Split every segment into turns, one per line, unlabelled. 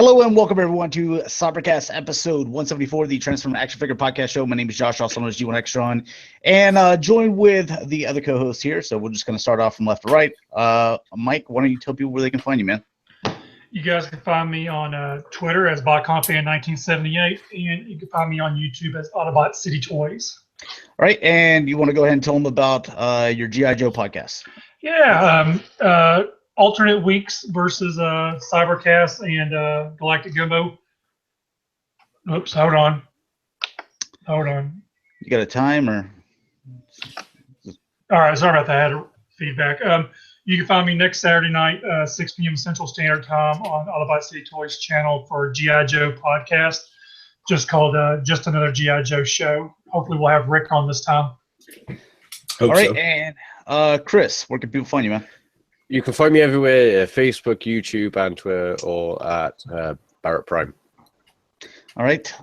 Hello and welcome everyone to Cybercast episode 174, the Transformer Action Figure Podcast Show. My name is Josh, also known as G1 Extron, and joined with the other co-hosts here. So we're just going to start off from left to right. Mike, why don't you tell people where they can find you, man?
You guys can find me on Twitter as BotConfan1978, and you can find me on YouTube as Autobot City Toys.
All right, and you want to go ahead and tell them about your G.I. Joe podcast?
Yeah, alternate weeks versus Cybercast and Galactic Gumbo. Oops, hold on.
You got a time or?
All right, sorry about that. I had feedback. You can find me next Saturday night, 6 p.m. Central Standard Time on Autobot City Toys channel for G.I. Joe podcast, just called Just Another G.I. Joe Show. Hopefully we'll have Rick on this time.
All right, and Chris, where can people find you, man?
You can find me everywhere, Facebook, YouTube, and Twitter, or at Barrett Prime.
All right.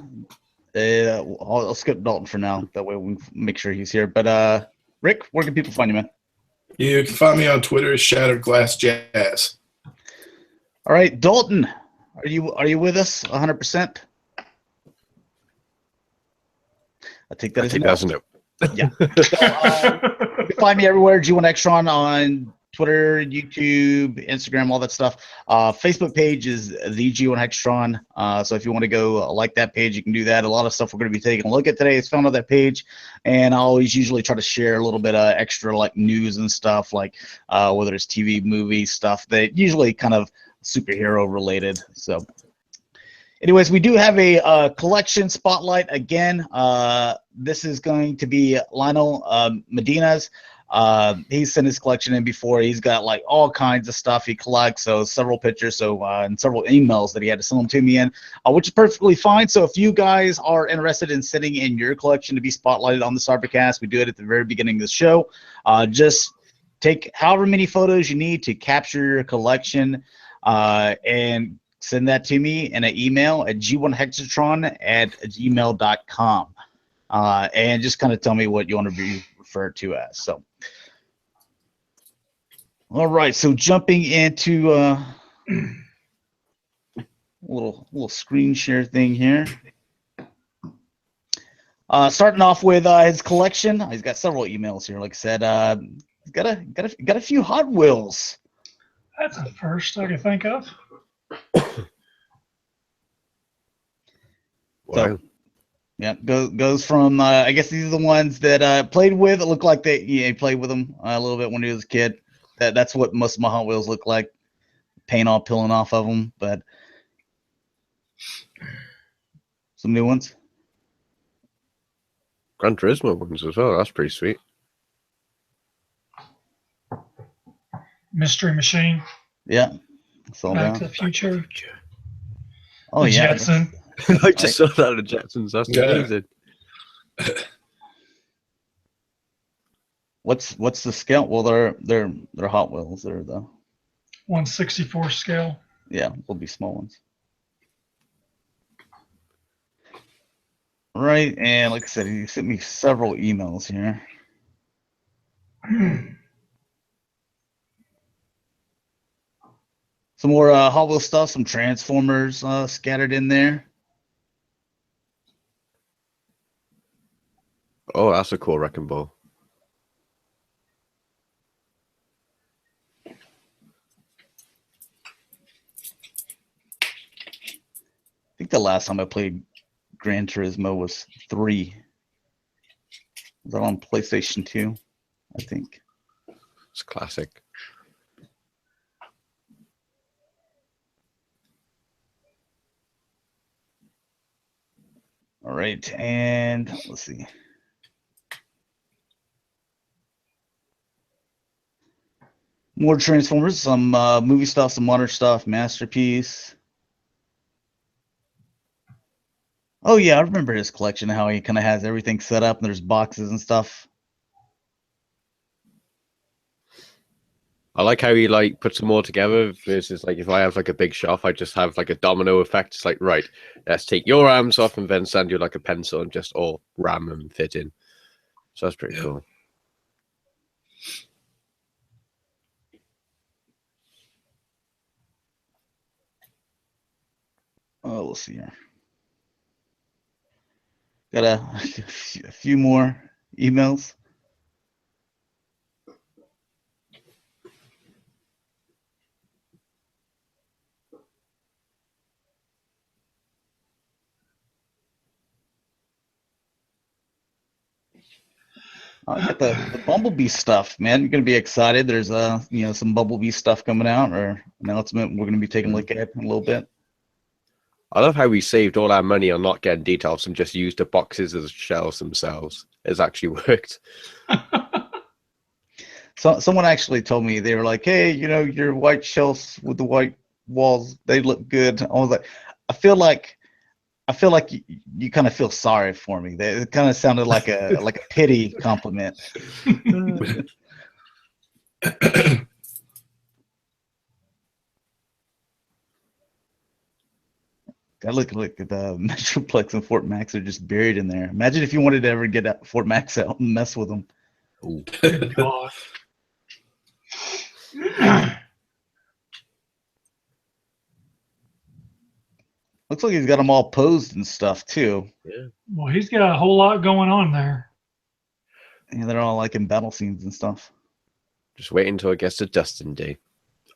I'll skip Dalton for now. That way we can make sure he's here. But Rick, where can people find you, man?
You can find me on Twitter as Shatrdglassjazz.
All right, Dalton, are you with us 100%? I think that is a no. Yeah. So, you can find me everywhere, G1 Extron on Twitter, YouTube, Instagram, all that stuff. Facebook page is the G1 Extron. So if you want to go like that page, you can do that. A lot of stuff we're going to be taking a look at today is found on that page. And I always usually try to share a little bit of extra like news and stuff, like whether it's TV, movie stuff that usually kind of superhero related. So anyways, we do have a collection spotlight again. This is going to be Lionel Medina's. He's sent his collection in before. He's got like all kinds of stuff he collects, so several pictures, and several emails that he had to send them to me in, which is perfectly fine. So if you guys are interested in sending in your collection to be spotlighted on the Cybercast, we do it at the very beginning of the show. Just take however many photos you need to capture your collection, and send that to me in an email at g1hexatron@gmail.com, and just kind of tell me what you want to be referred to as. So all right, so jumping into little screen share thing here. Starting off with his collection. He's got several emails here. Like I said, he's got a few Hot Wheels.
That's the first I can think of.
So, yeah, goes from I guess these are the ones that played with. It looked like he played with them a little bit when he was a kid. That's what most of my Hot Wheels look like. Paint all peeling off of them, but some new ones.
Gran Turismo ones as well. That's pretty sweet.
Mystery Machine.
Yeah.
Back to the Future.
Oh
the
yeah.
Jetson.
I just saw that at Jetsons. That's amazing.
What's the scale? Well, they're Hot Wheels. They're the
1/64 scale.
Yeah, will be small ones. Right, and like I said, he sent me several emails here. Some more Hot Wheels stuff, some Transformers scattered in there.
Oh, that's a cool wrecking ball.
I think the last time I played Gran Turismo was 3. Was that on PlayStation 2? I think.
It's classic.
All right, and let's see. More Transformers, some movie stuff, some modern stuff, Masterpiece. Oh yeah, I remember his collection, how he kind of has everything set up and there's boxes and stuff.
I like how he like puts them all together versus like if I have like a big shop, I just have like a domino effect. It's like, right, let's take your arms off and then send you like a pencil and just all ram and fit in. So that's pretty cool.
let's see here. Got a few more emails. I got the Bumblebee stuff, man. You're gonna be excited. There's some Bumblebee stuff coming out, or announcement we're gonna be taking a look at in a little bit.
I love how we saved all our money on not getting details and just used the boxes as shells themselves. It's actually worked.
So someone actually told me, they were like, "Hey, your white shells with the white walls, they look good." I was like, I feel like you kind of feel sorry for me. It kind of sounded like a pity compliment. God, look at the Metroplex and Fort Max are just buried in there. Imagine if you wanted to ever get Fort Max out and mess with them.
Ooh.
Good God.
Looks like he's got them all posed and stuff too.
Yeah.
Well, he's got a whole lot going on there.
And they're all like in battle scenes and stuff.
Just wait until it gets to dusting day.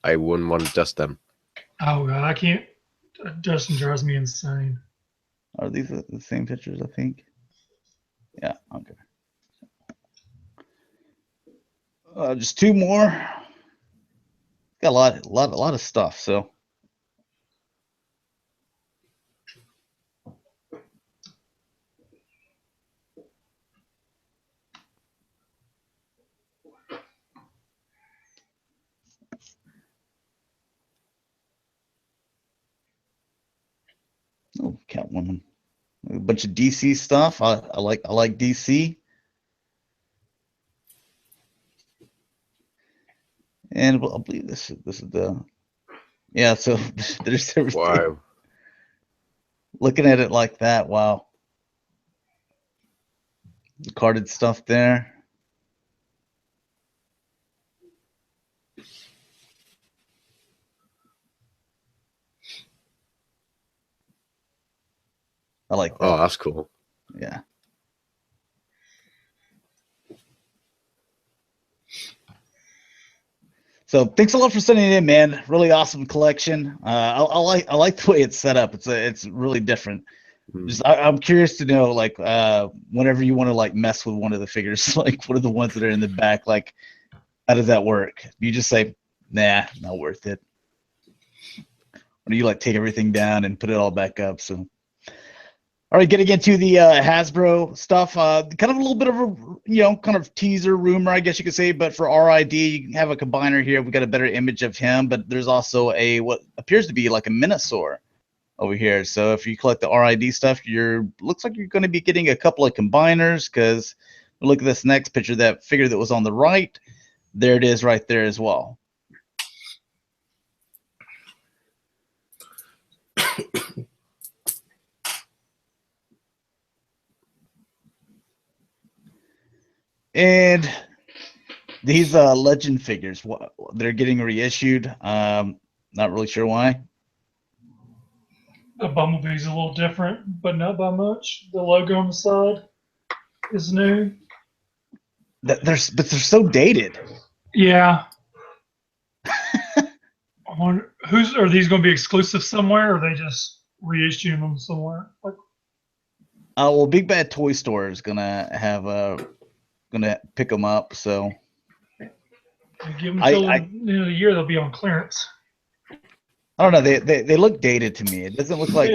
I wouldn't want to dust them.
Oh God, I can't. Dustin drives me insane.
Are these the same pictures? I think. Yeah. Okay. Just two more. Got a lot of stuff. So. Oh, Catwoman. A bunch of DC stuff. I like DC. And I believe this is the, yeah. So there's everything.
Wow.
Looking at it like that, wow. The carded stuff there. I like that.
Oh, that's cool.
Yeah. So thanks a lot for sending it in, man. Really awesome collection. I like the way it's set up. It's really different. Just I'm curious to know, like, whenever you want to like mess with one of the figures, like what are the ones that are in the back, like how does that work? You just say, nah, not worth it. Or do you like take everything down and put it all back up? So all right, getting into the Hasbro stuff, kind of a little bit of a, kind of teaser rumor, I guess you could say, but for RID, you have a combiner here. We got a better image of him, but there's also what appears to be like a Minosaur over here. So if you collect the RID stuff, looks like you're going to be getting a couple of combiners, because look at this next picture, that figure that was on the right, there it is right there as well. And these legend figures, they're getting reissued. Not really sure why.
The Bumblebee's a little different, but not by much. The logo on the side is new.
But they're so dated.
Yeah. I wonder, are these going to be exclusive somewhere, or are they just reissuing them somewhere? Like,
well, Big Bad Toy Store is gonna pick them up. So
give them until the end of the year, they'll be on clearance.
I don't know. They look dated to me. It doesn't look like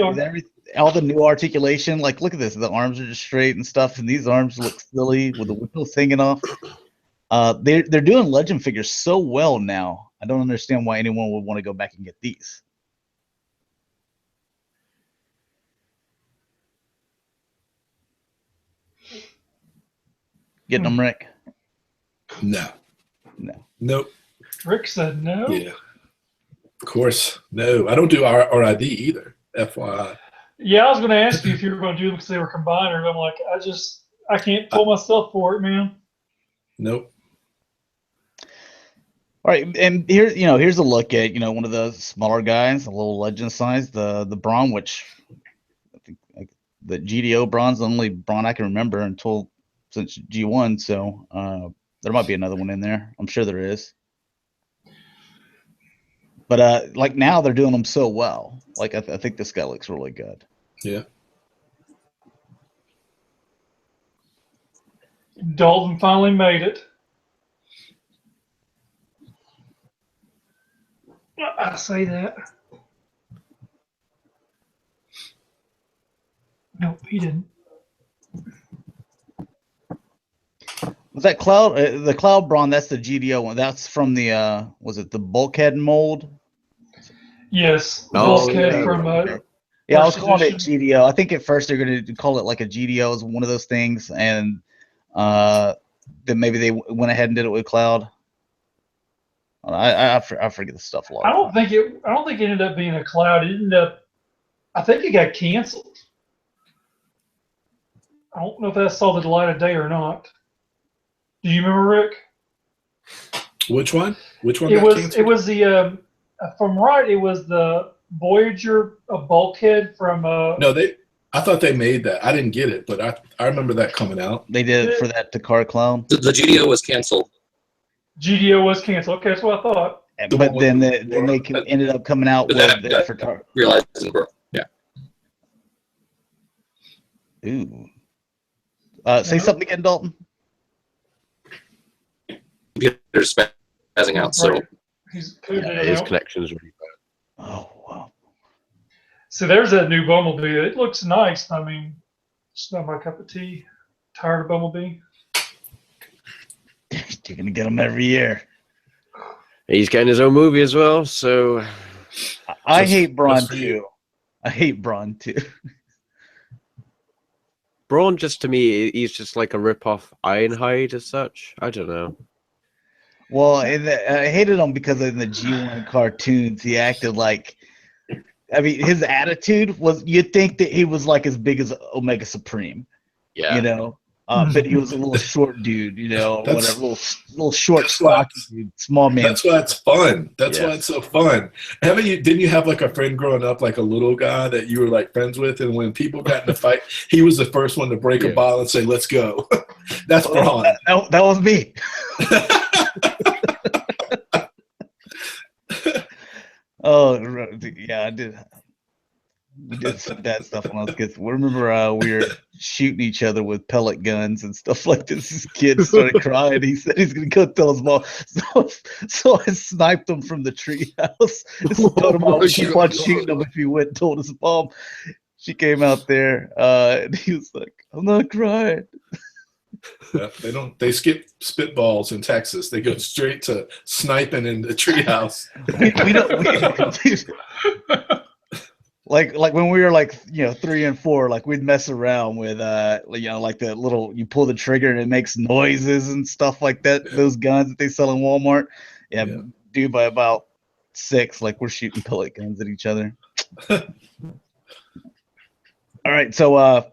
all the new articulation. Like, look at this. The arms are just straight and stuff, and these arms look silly with the wheels hanging off. They're doing legend figures so well now. I don't understand why anyone would want to go back and get these. Getting them, Rick?
No. Nope.
Rick said no.
Yeah. Of course. No. I don't do RID either. FYI.
Yeah, I was going to ask you if you were going to do them because they were combiners. I'm like, I can't pull myself for it, man.
Nope.
All All right, and here's a look at one of the smaller guys, a little legend size, the Brawn, which I think the GDO Brawn's the only Brawn I can remember since G1. So there might be another one in there. I'm sure there is. But like now they're doing them so well. Like I think this guy looks really good.
Yeah.
Dalton finally made it. I say that. Nope, he didn't.
Was that Cloud? The Cloud Brawn, that's the GDO one. That's from the was it the Bulkhead mold?
Yes,
Oh,
Bulkhead
yeah.
from
Yeah, I was
first
calling it
edition.
GDO. I think at first they're going to call it like a GDO as one of those things, and then maybe they went ahead and did it with Cloud. I forget the stuff a lot.
I don't think it ended up being a Cloud. It ended up. I think it got canceled. I don't know if that saw the light of day or not. Do you remember, Rick?
Which one? Which one?
It was.
canceled?
It was the. From right, it was the Voyager Bulkhead from.
No, I thought they made that. I didn't get it, but I remember that coming out.
They did it for that Takara Cloud.
The GDO was canceled.
GDO was canceled. Okay, that's what I thought.
But then they ended up coming out with
That
for Takara.
realizing, yeah.
Ooh. Say something again, Dalton.
Computer's spazzing out, so
Right. He's coded
Yeah,
it
his
out.
connection's really bad.
Oh wow.
So there's that new Bumblebee. It looks nice. I mean, it's not my cup of tea. Tired of Bumblebee.
You're gonna get them every year.
He's getting his own movie as well, so
I
Just-
hate Brawn
just for you.
too. I hate Brawn too.
Brawn, just to me, he's just like a rip-off Ironhide as such. I don't know.
Well, I hated him because in the G1 cartoons, he acted like. I mean, his attitude was. You'd think that he was like as big as Omega Supreme.
Yeah.
You know, but he was a little short dude. You know,
That's-
whatever, little short,
that's why
stocky dude, small man.
That's why it's fun. That's why
Yeah.
it's so fun. Didn't you have like a friend growing up, like a little guy that you were like friends with, and when people got in a fight, he was the first one to break a
Yeah.
bottle and say, "Let's go." That's
Oh,
Braun.
that was me. Oh yeah, I did. We did some bad stuff when I was kids. We remember we were shooting each other with pellet guns and stuff like this. This kid started crying. He said he's gonna go tell his mom. So I sniped him from the treehouse. Told him I would keep on shooting him if he went and told his mom. She came out there and he was like, "I'm not crying."
Yeah, they skip spitballs in Texas. They go straight to sniping in the treehouse.
We don't. Like when we were like 3 and 4, like we'd mess around with like the little, you pull the trigger and it makes noises and stuff like that. Those guns that they sell in Walmart. Yeah. Dude, by about 6, like we're shooting pellet guns at each other. All right, so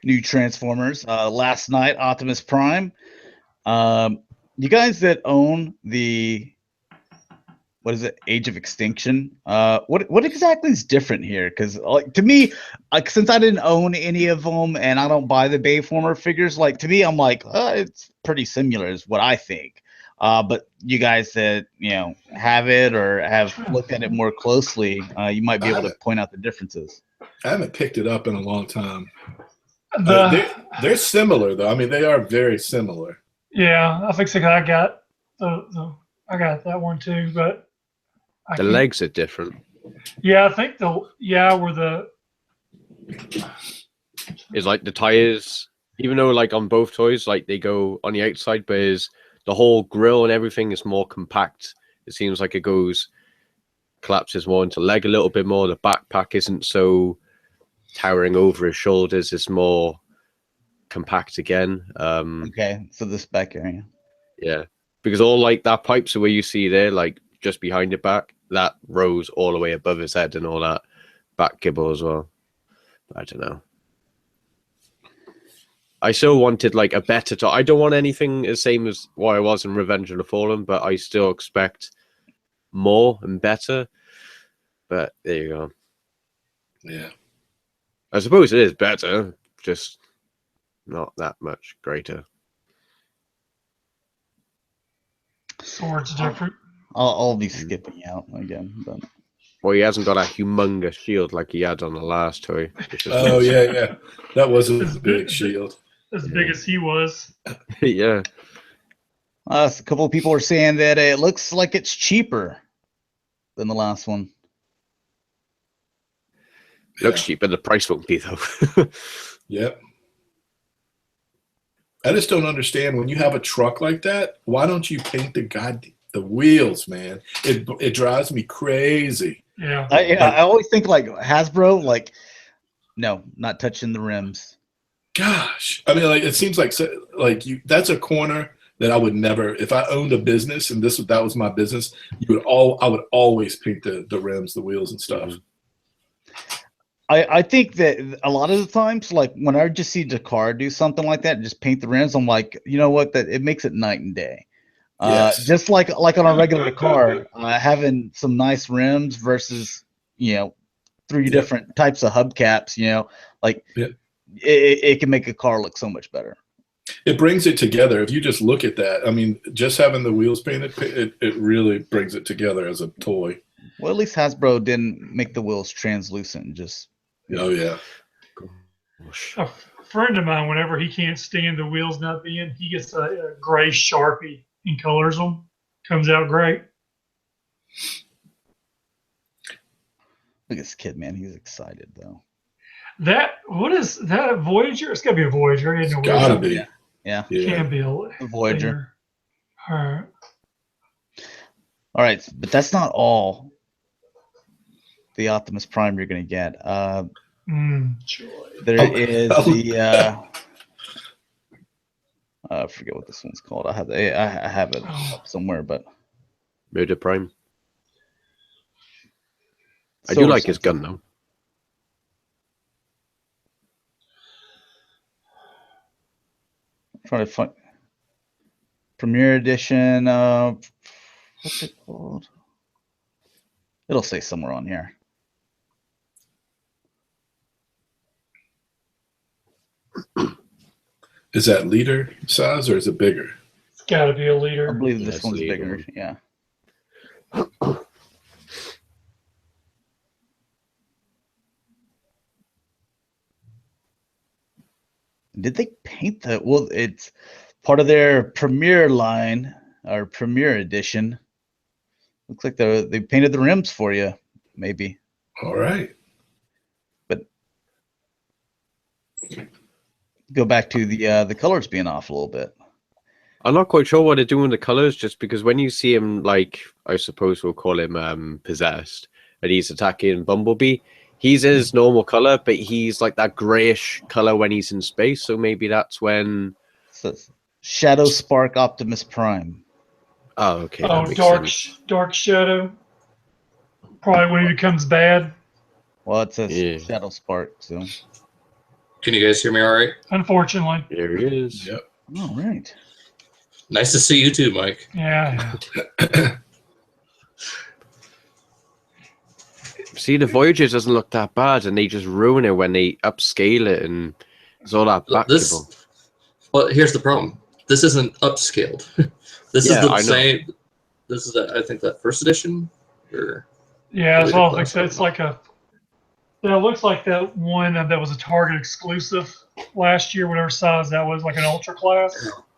new Transformers. Last night, Optimus Prime. You guys that own the what is it? Age of Extinction. What exactly is different here? Because like to me, like since I didn't own any of them and I don't buy the Bayformer figures, like to me, I'm like, it's pretty similar, is what I think. But you guys that have it or have looked at it more closely, you might be able to point out the differences.
I haven't picked it up in a long time. They're similar though. I mean, they are very similar.
Yeah, I think so. I got I got that one too, but
The legs are different.
Yeah, I think where the
It's like the tires, even though like on both toys, like they go on the outside, but the whole grill and everything is more compact. It seems like it collapses more into leg a little bit more. The backpack isn't so towering over his shoulders. It's more compact again.
Okay, so this back area.
Yeah, because all like that pipes the way you see there, like just behind it back, that rose all the way above his head and all that back gibble as well. I don't know. I still wanted like a better toy. I don't want anything the same as what I was in Revenge of the Fallen, but I still expect more and better. But there you go.
Yeah.
I suppose it is better, just not that much greater.
Sword's different.
I'll be skipping out again, but
Well, he hasn't got a humongous shield like he had on the last toy.
Oh yeah. That was a big shield.
As big as he was.
Yeah.
a couple of people are saying that it looks like it's cheaper than the last one.
Looks cheap, but the price won't be though.
Yep. I just don't understand when you have a truck like that. Why don't you paint the wheels, man? It drives me crazy.
Yeah.
I always think like Hasbro, like, no, not touching the rims.
Gosh, I mean, like it seems like that's a corner that I would never, if I owned a business and that was my business, I would always paint the rims, the wheels, and stuff.
I think that a lot of the times, like when I just see Takara do something like that, just paint the rims, I'm like, you know what? That it makes it night and day.
Yes.
Just like on a regular car, having some nice rims versus three different types of hubcaps. It can make a car look so much better.
It brings it together. If you just look at that, I mean, just having the wheels painted, it really brings it together as a toy.
Well, at least Hasbro didn't make the wheels translucent. Just
oh yeah.
A friend of mine, whenever he can't stand the wheels not being, he gets a gray Sharpie and colors them. Comes out great.
Look at this kid, man. He's excited though.
What is that? A Voyager? It's gotta be a Voyager.
It's gotta be.
Yeah.
Can't be a
Voyager.
All right.
All right, but that's not all the Optimus Prime you're gonna get. There is the I forget what this one's called. I have it up somewhere, but
Murder Prime. I do like his gun though.
Trying to find Premiere Edition. What's it called? It'll say somewhere on here.
Is that liter size or is it bigger?
It's got to be a liter.
I believe this one's bigger. Yeah. Did they paint that? Well, it's part of their Premiere line or Premiere Edition. Looks like they painted the rims for you, maybe.
All right.
But go back to the colors being off a little bit.
I'm not quite sure what they're doing with the colors, just because when you see him, like, I suppose we'll call him possessed, and he's attacking Bumblebee, he's in his normal color, but he's like that grayish color when he's in space. So maybe that's when.
So Shadow Spark Optimus Prime.
Oh, okay.
Oh, dark shadow. Probably when he becomes bad.
Well, it says Shadow Spark. So.
Can you guys hear me all right?
Unfortunately.
There he is.
Yep.
All right.
Nice to see you too, Mike.
Yeah.
See, the Voyager doesn't look that bad, and they just ruin it when they upscale it, and it's all that backable.
Well, here's the problem. This isn't upscaled. This is the same. This is, I think, that first edition.
Yeah, it's all like it's like a. Yeah, it looks like that one that was a Target exclusive last year, whatever size that was, like an ultra class.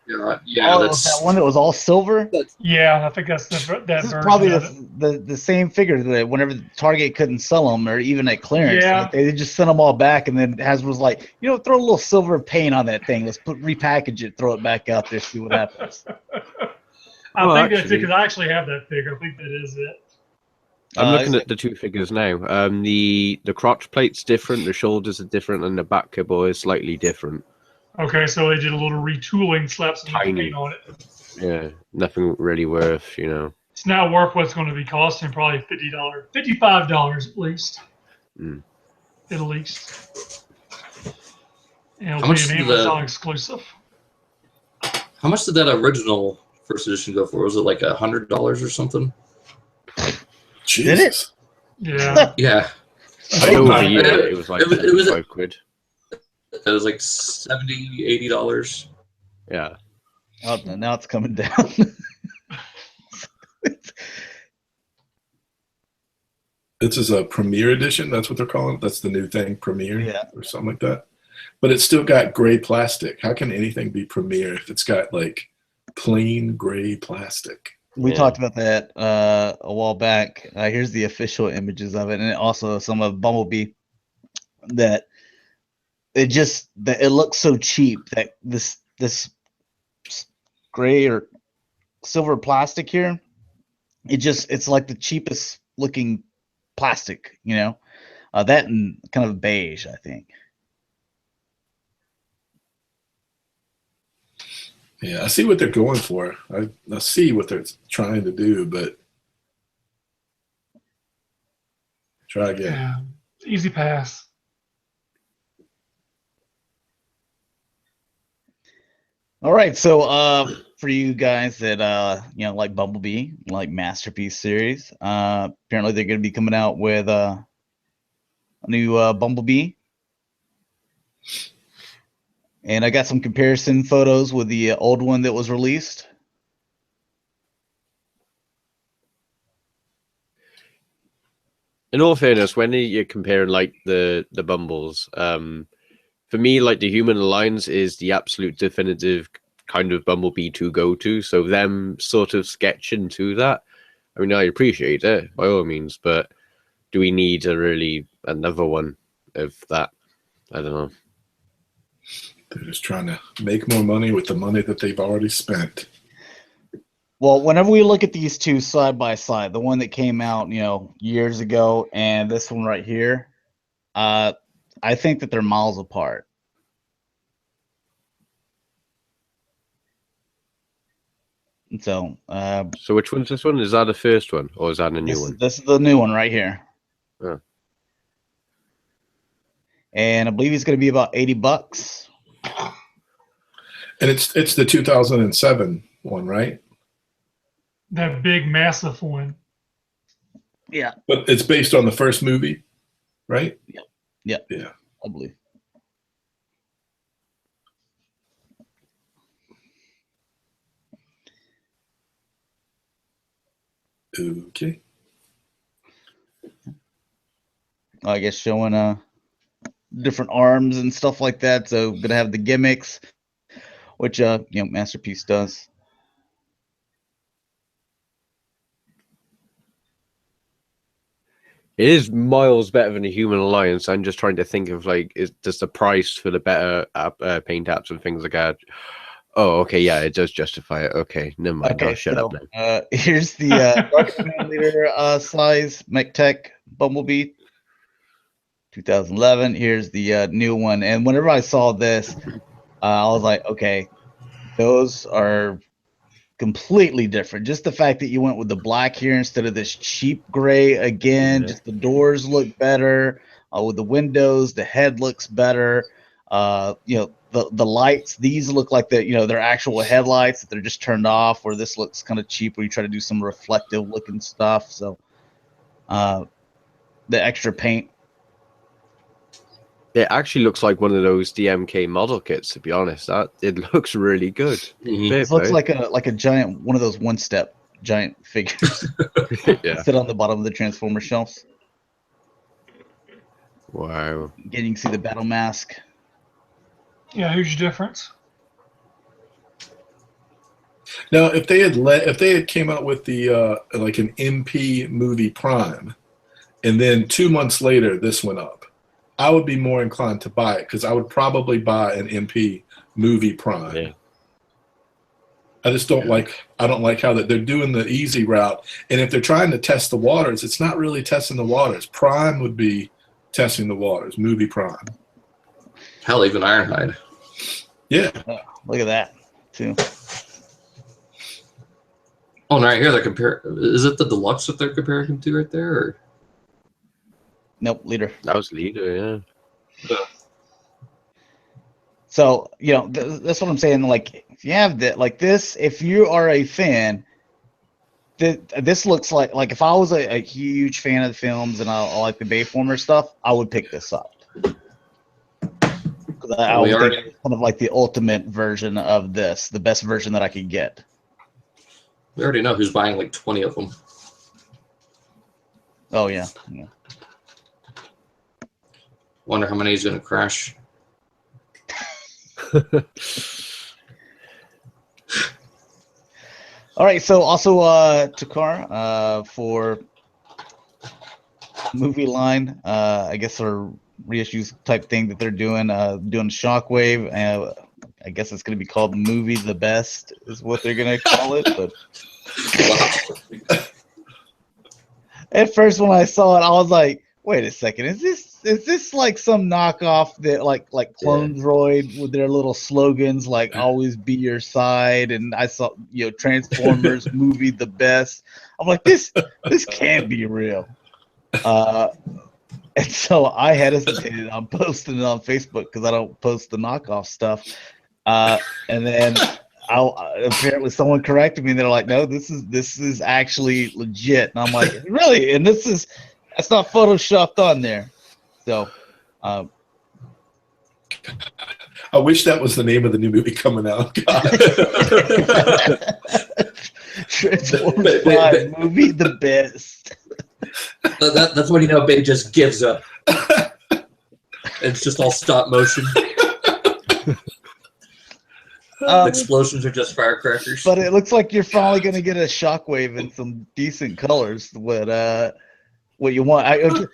Yeah,
that's that one that was all silver.
Yeah, I think that's that
this is
version.
Probably the same figure that whenever Target couldn't sell them or even at clearance, like they just sent them all back, and then Hasbro was like, throw a little silver paint on that thing. Let's repackage it, throw it back out there, see what happens.
I think that's it, because I actually have that figure. I think that is it.
I'm looking at the two figures now. The crotch plate's different, the shoulders are different, and the back cable is slightly different.
Okay, so they did a little retooling, slapped some paint on it.
Yeah, nothing really worth,
It's not worth what's going to be costing, probably $50, $55 at least. At least. And it'll be an Amazon exclusive.
How much did that original first edition go for? Was it like $100 or something?
Jesus.
Yeah.
Yeah.
I know over here it was like £5.
It was like $70, $80.
Yeah.
Oh, now it's coming down.
This is a Premier Edition. That's what they're calling it. That's the new thing, Premier, or something like that. But it's still got gray plastic. How can anything be Premier if it's got like plain gray plastic?
We talked about that a while back. Here's the official images of it, and also some of Bumblebee. That it looks so cheap that this gray or silver plastic here, it's like the cheapest looking plastic, that and kind of beige, I think.
Yeah, I see what they're going for. I see what they're trying to do, but try again.
Yeah, easy pass.
All right, so for you guys that like Bumblebee, like Masterpiece series, apparently they're going to be coming out with a new Bumblebee, and I got some comparison photos with the old one that was released.
In all fairness, when you're comparing like the Bumbles, for me, like the Human Alliance is the absolute definitive kind of Bumblebee to go to. So them sort of sketching to that, I mean, I appreciate it by all means, but do we need another one of that? I don't know.
They're just trying to make more money with the money that they've already spent.
Well, whenever we look at these two side by side, the one that came out, years ago, and this one right here, I think that they're miles apart. And so
which one's this one? Is that the first one, or is that a new one?
This is the new one right here.
Oh.
And I believe it's going to be about $80.
And it's the 2007 one, right?
That big, massive one.
Yeah.
But it's based on the first movie, right?
Yeah.
Yeah.
I believe.
Okay.
I guess showing different arms and stuff like that. So gonna have the gimmicks, which Masterpiece does.
It is miles better than a Human Alliance. I'm just trying to think of does the price for the better paint apps and things like that? Oh, okay, yeah, it does justify it. Okay, never mind.
Okay,
I'll shut up now.
Here's the Dark Command Leader size MechTech Bumblebee 2011. Here's the new one. And whenever I saw this, I was like, okay, those are completely different. Just the fact that you went with the black here instead of this cheap gray again. Just the doors look better with the windows. The head looks better. The lights. These look like they're actual headlights that they're just turned off. Where this looks kind of cheap, where you try to do some reflective looking stuff. So the extra paint.
It actually looks like one of those DMK model kits, to be honest. It looks really good.
Mm-hmm.
It looks like a giant, one of those one-step giant figures.
Yeah.
Sit on the bottom of the Transformer shelves.
Wow.
Again, you can see the battle mask.
Yeah, huge difference.
Now, if they had came out with the like an MP movie Prime, and then 2 months later this went up, I would be more inclined to buy it because I would probably buy an MP movie Prime.
Yeah.
I just don't like how that they're doing the easy route. And if they're trying to test the waters, it's not really testing the waters. Prime would be testing the waters. Movie Prime.
Hell, even Ironhide.
Yeah.
Oh, look at that too.
Oh, and right here they're comparing. Is it the deluxe that they're comparing him to right there? Or?
Nope, leader.
That was leader, yeah.
So, you know, that's what I'm saying. Like, if you have that, like this, if you are a fan, this looks like if I was a huge fan of the films and I like the Bayformer stuff, I would pick this up. I would think it's kind of like the ultimate version of this, the best version that I could get.
We already know who's buying like 20 of them.
Oh, yeah.
Wonder how many he's going to crash.
All right, so also Takara for movie line, I guess our reissues type thing that they're doing Shockwave. I guess it's going to be called Movie the Best is what they're going to call it. But at first when I saw it, I was like, wait a second, is this like some knockoff that like Clone Droid with their little slogans like always be your side, and I saw, you know, Transformers Movie the Best. I'm like, this can't be real. And so I hesitated on posting it on Facebook because I don't post the knockoff stuff. And then apparently someone corrected me and they're like, no, this is actually legit. And I'm like, really? And that's not photoshopped on there. So
I wish that was the name of the new movie coming out.
Transformers 5 Movie the Best.
That's when you know Bay just gives up. It's just all stop motion. Explosions are just firecrackers.
But it looks like you're finally going to get a Shockwave in some decent colors. What you want?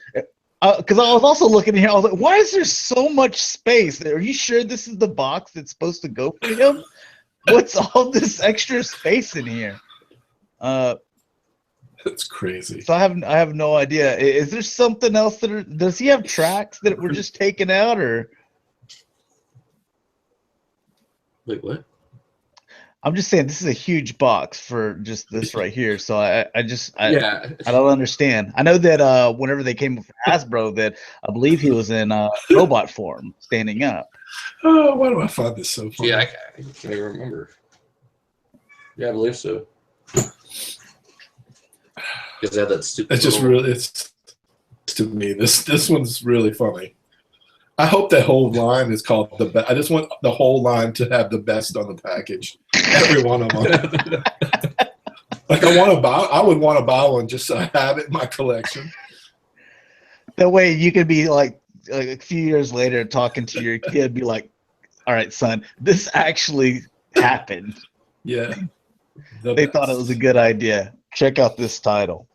Because I was also looking here. I was like, why is there so much space? Are you sure this is the box that's supposed to go for him? What's all this extra space in here?
That's crazy.
So I have no idea. Is there something else does he have tracks that were just taken out, or?
Wait, what?
I'm just saying this is a huge box for just this right here. So I don't understand. I know that whenever they came with Hasbro, that I believe he was in robot form, standing up.
Oh, why do I find this so funny?
Yeah, I can't even remember. Yeah, I believe so. Because they had that stupid.
It's just really, it's to me. This one's really funny. I hope that whole line is called the best. I just want the whole line to have the best on the package. Every one of them. Like I would want to buy one just so I have it in my collection.
That way you could be like a few years later talking to your kid, be like, all right, son, this actually happened.
Yeah.
They thought it was a good idea. Check out this title.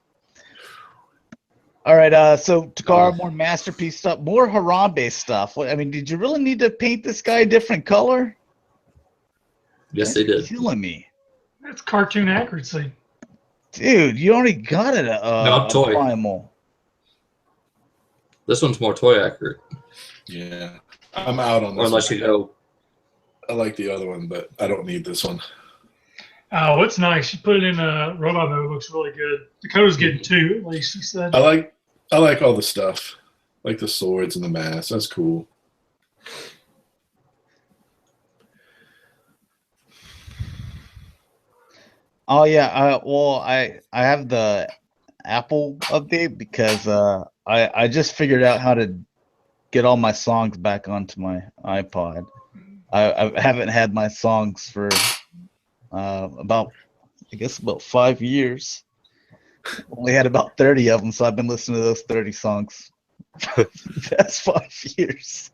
All right, so Takara, more masterpiece stuff, more Harambe stuff. I mean, did you really need to paint this guy a different color?
Yes, they did.
Killing me.
That's cartoon accuracy.
Dude, you already got it.
No, toy.
Primal.
This one's more toy accurate.
Yeah, I'm out on this.
Or unless you go.
I like the other one, but I don't need this one.
Oh, it's nice. You put it in a robot mode. It looks really good. Dakota's getting 2, at least, he said.
I like all the stuff, like the swords and the mask. That's cool.
Oh yeah, I have the Apple update because I just figured out how to get all my songs back onto my iPod. I haven't had my songs for about 5 years. Only had about 30 of them, so I've been listening to those 30 songs for the past 5 years.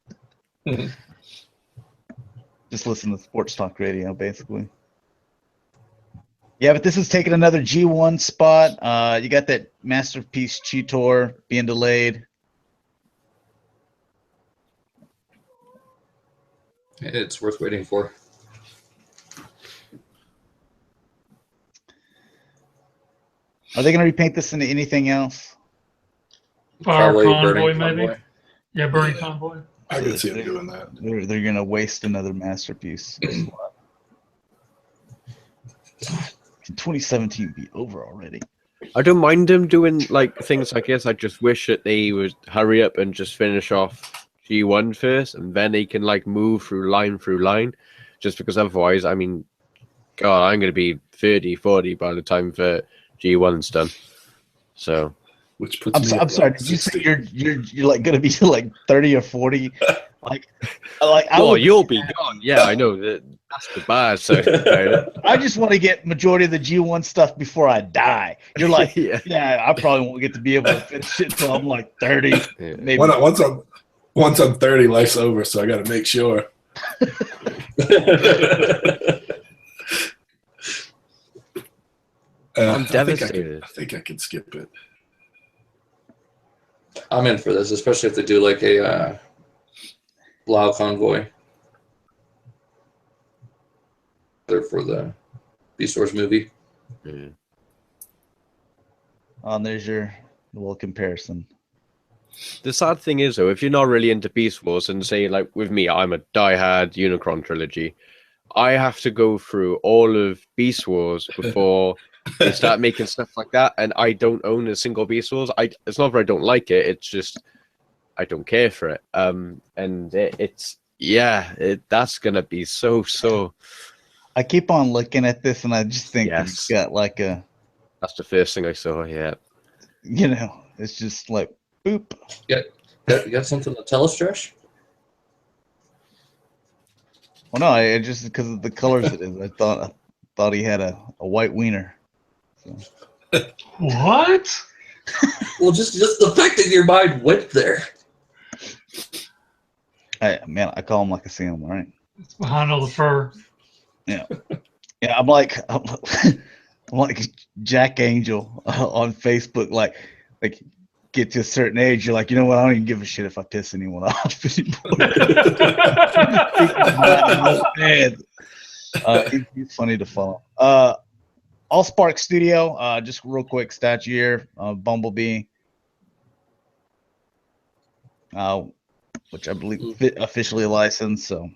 Just listen to sports talk radio, basically. Yeah, but this is taking another G1 spot. You got that Masterpiece Cheetor being delayed.
It's worth waiting for.
Are they going to repaint this into anything else?
Fire
Probably
Convoy,
Burning
maybe?
Convoy.
Yeah, Burning Convoy.
I could see them doing that.
They're going to waste another Masterpiece. Can 2017 be over already?
I don't mind them doing like things like this. I just wish that they would hurry up and just finish off G1 first, and then they can like move through line, just because otherwise, I mean, God, I'm going to be 30, 40 by the time the G1's done. So,
which puts me
I'm sorry.
like
Did you say
60.
you're like going to be like 30 or 40? Like
well, you'll be gone. Yeah, I know that's the bad side about it.
I just want to get majority of the G1 stuff before I die. You're like, yeah, I probably won't get to be able to finish it until I'm like 30.
Yeah.
Maybe.
Once I'm 30, life's over, so I got to make sure.
I'm devastated.
I think I can skip it.
I'm in for this, especially if they do like a Blau convoy. There for the Beast Wars movie.
Yeah.
There's your little comparison.
The sad thing is, though, if you're not really into Beast Wars, and say, like, with me, I'm a diehard Unicron trilogy, I have to go through all of Beast Wars before they start making stuff like that, and I don't own a single Beast Wars. It's not that I don't like it, it's just I don't care for it. And that's going to be so...
I keep on looking at this, and I just think it's got like a...
That's the first thing I saw, yeah.
You know, it's just like, boop.
You got something to tell us, Josh?
Well, no, I just because of the colors it is. I thought he had a white wiener. So.
What?
Well, just the fact that your mind went there.
I call him like a Sam, right?
It's behind all the fur.
Yeah, I'm like Jack Angel on Facebook. Like get to a certain age, you're like, you know what? I don't even give a shit if I piss anyone off anymore. He's funny to follow. Allspark Studio, just real quick statue here, Bumblebee, which I believe officially licensed. So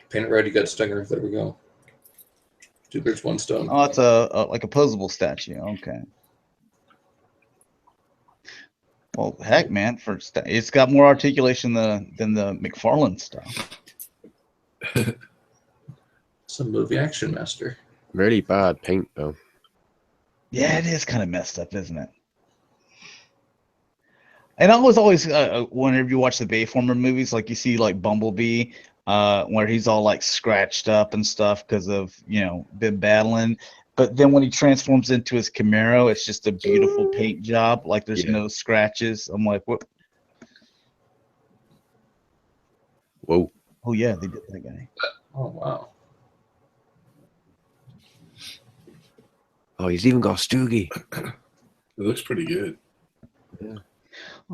paint it red, you got Stinger. There we go. 2 birds, 1 stone.
Oh, it's a like a posable statue. Okay. Well, heck, man, it's got more articulation than the McFarlane stuff.
It's a movie action master.
Really bad paint, though.
Yeah, it is kind of messed up, isn't it? And I was always, whenever you watch the Bayformer movies, like you see like Bumblebee, where he's all like scratched up and stuff because of, been battling. But then when he transforms into his Camaro, it's just a beautiful paint job. Like there's no scratches. I'm like, what?
Whoa.
Oh, yeah, they did that guy.
Oh, wow.
Oh, he's even got a Stoogie.
It looks pretty good.
Yeah.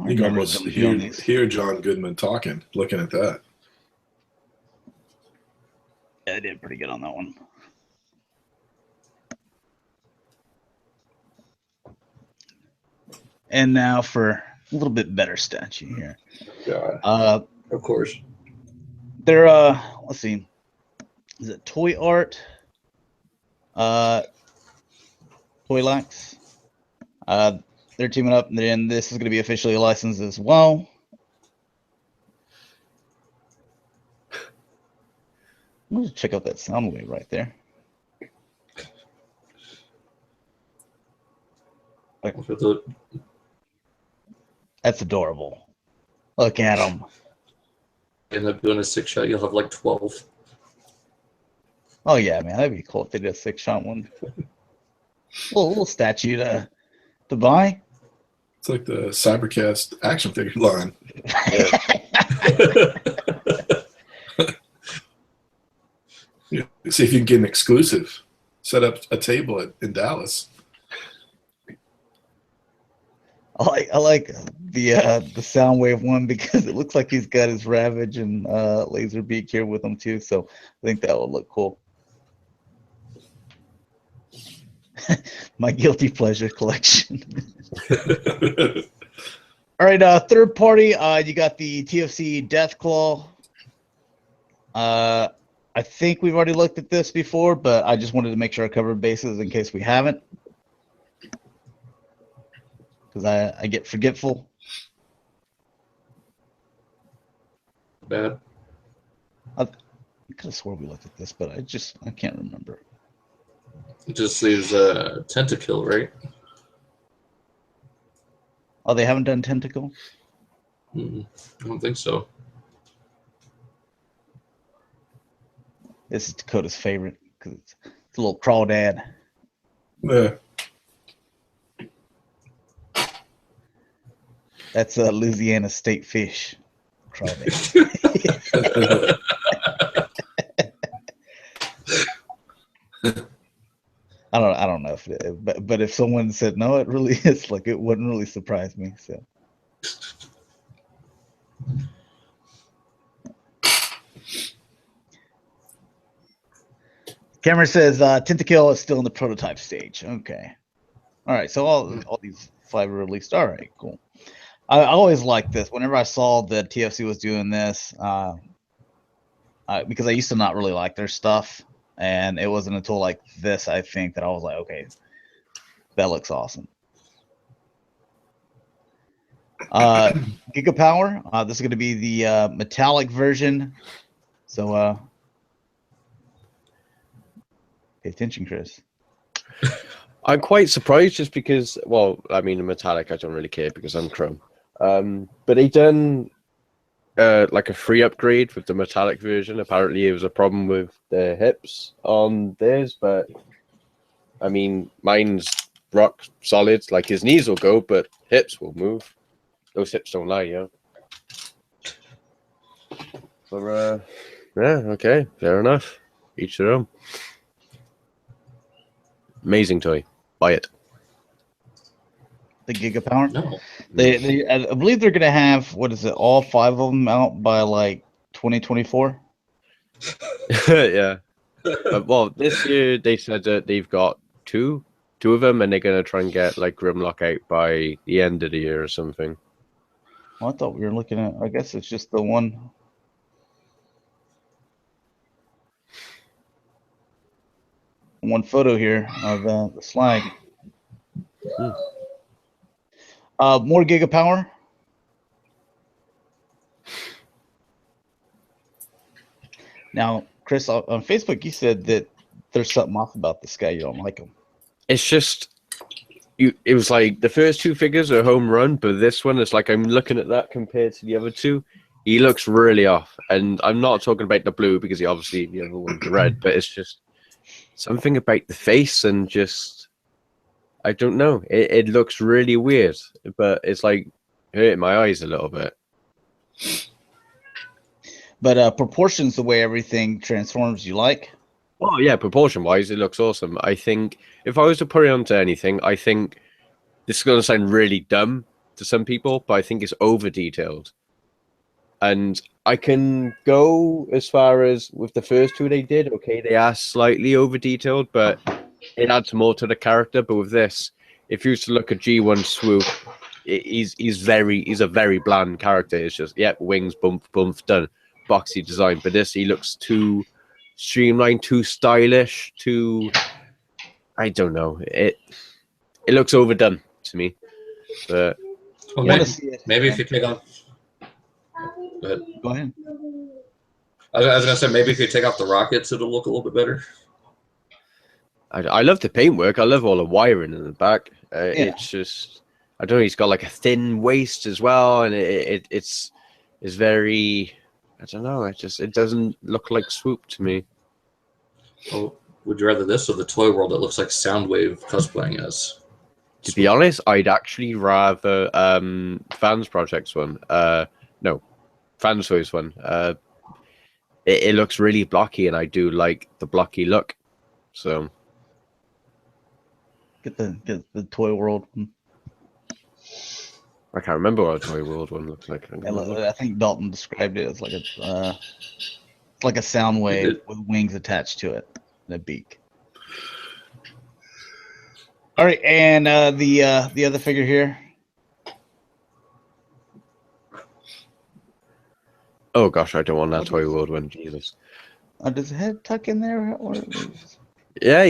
You can almost hear John Goodman talking, looking at that.
Yeah, they did pretty good on that one. And now for a little bit better statue here.
God. Of course.
They're let's see. Is it Toy Art? Toylax. They're teaming up, and then this is going to be officially licensed as well. Let's check out that sound wave right there. That's adorable. Look at them.
End up doing a 6-shot, you'll have like 12.
Oh yeah, man, that'd be cool if they did a 6-shot one. little statue to buy.
It's like the Cybercast action figure line. Yeah. See if you can get an exclusive. Set up a table in Dallas.
I like the Soundwave one because it looks like he's got his Ravage and Laserbeak here with him too. So I think that would look cool. My guilty pleasure collection. All right, third party. You got the TFC Deathclaw. I think we've already looked at this before, but I just wanted to make sure I covered bases in case we haven't. Because I get forgetful.
bad.
I could have swore we looked at this, but I can't remember.
It just leaves a Tentakill, right?
Oh, they haven't done Tentacle?
I don't think so.
This is Dakota's favorite because it's a little crawdad.
Yeah.
That's a Louisiana state fish. Crawdad. I don't know if but if someone said no, it really is, like, it wouldn't really surprise me. So Cameron says Tentakill is still in the prototype stage. Okay. All right. So all these 5 are released. All right, cool. I always liked this. Whenever I saw that TFC was doing this, because I used to not really like their stuff. And it wasn't until like this, I think, that I was like, okay, that looks awesome. Gigapower. This is going to be the metallic version. So pay attention, Chris.
I'm quite surprised just because, well, I mean, metallic, I don't really care because I'm chrome. But they done like a free upgrade with the metallic version. Apparently it was a problem with the hips on theirs, but I mean, mine's rock solid. Like, his knees will go, but hips will move. Those hips don't lie, yeah. But yeah, okay, fair enough. Each their own. Amazing toy. Buy it.
The Gigapower.
No.
They I believe they're gonna have, what is it, all 5 of them out by like 2024.
Yeah. Well, this year they said that they've got two of them, and they're gonna try and get like Grimlock out by the end of the year or something.
Well, I thought we were looking at. I guess it's just the one. One photo here of the slag. More Gigapower. Now, Chris, on Facebook, you said that there's something off about this guy. You don't like him.
It's just it was like the first 2 figures are a home run, but this one is like, I'm looking at that compared to the other 2. He looks really off, and I'm not talking about the blue because he obviously the other one's red, but it's just something about the face and just, I don't know. It looks really weird, but it's like hurting my eyes a little bit.
But proportions, the way everything transforms, you like?
Well, yeah, proportion-wise, it looks awesome. I think if I was to put it onto anything, I think this is going to sound really dumb to some people, but I think it's over-detailed. And I can go as far as with the first 2 they did. Okay, they are slightly over-detailed, but it adds more to the character. But with this, if you used to look at G1 Swoop, he's a very bland character. It's just, yeah, wings, bump, done. Boxy design. But this, he looks too streamlined, too stylish, too, I don't know. It looks overdone to me. But
well, maybe if you take off. Go ahead. I was gonna say, maybe if you take off the rockets, it'll look a little bit better.
I love the paintwork. I love all the wiring in the back. It's just, I don't know. He's got like a thin waist as well, and it's very, I don't know. It doesn't look like Swoop to me.
Oh, would you rather this or the Toy World that looks like Soundwave cosplaying as?
To be honest, I'd actually rather Fans Projects one. No, Fans Toys one. It looks really blocky, and I do like the blocky look. So
get the Toy World one.
I can't remember what a Toy World one looks like.
I think Dalton described it as like it's like a sound wave with wings attached to it, and a beak. All right, and the other figure here.
Oh gosh, I don't want that Toy World one. Jesus.
Does the head tuck in there? Or...
Yeah,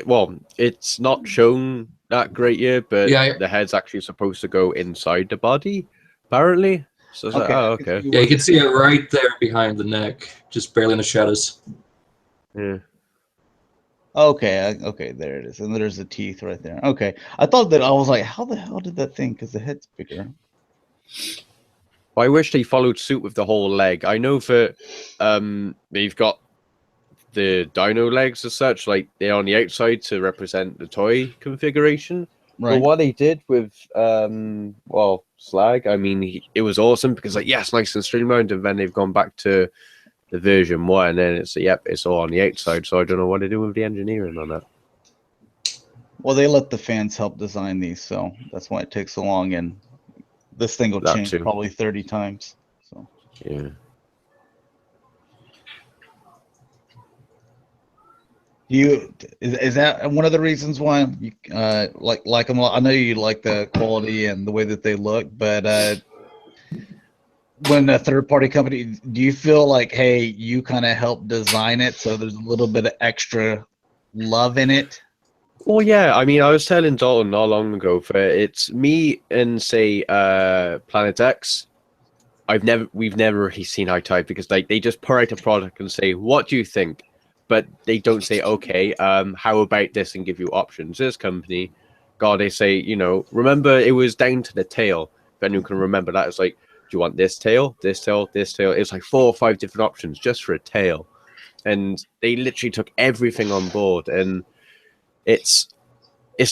well, it's not shown that great yet, but the head's actually supposed to go inside the body, apparently. So it's like, oh, okay.
Yeah, you can see it right there behind the neck, just barely in the shadows.
Yeah.
Okay, okay, there it is, and there's the teeth right there. Okay, I thought that I was like, how the hell did that thing? Because the head's bigger.
Well, I wish they followed suit with the whole leg. I know for they've got the dino legs as such, like they're on the outside to represent the toy configuration.
Right.
But what they did with well, Slag, I mean, it was awesome because like yes, nice and streamlined, and then they've gone back to the version 1, and then it's yep, it's all on the outside. So I don't know what to do with the engineering on that.
Well, they let the fans help design these, so that's why it takes so long. And this thing will change probably 30 times. So
yeah.
Is that one of the reasons why you like them? I know you like the quality and the way that they look, but when a third-party company, do you feel like, hey, you kind of help design it, so there's a little bit of extra love in it?
Well, yeah. I mean, I was telling Dalton not long ago, for it's me and say Planet X. We've never really seen eye to eye because like they just pour out a product and say, "What do you think?" But they don't say, "Okay, how about this?" and give you options. This company, God, they say, you know, remember it was down to the tail. If anyone can remember that, it's like, do you want this tail, this tail, this tail? It's like 4 or 5 different options just for a tail, and they literally took everything on board. And it's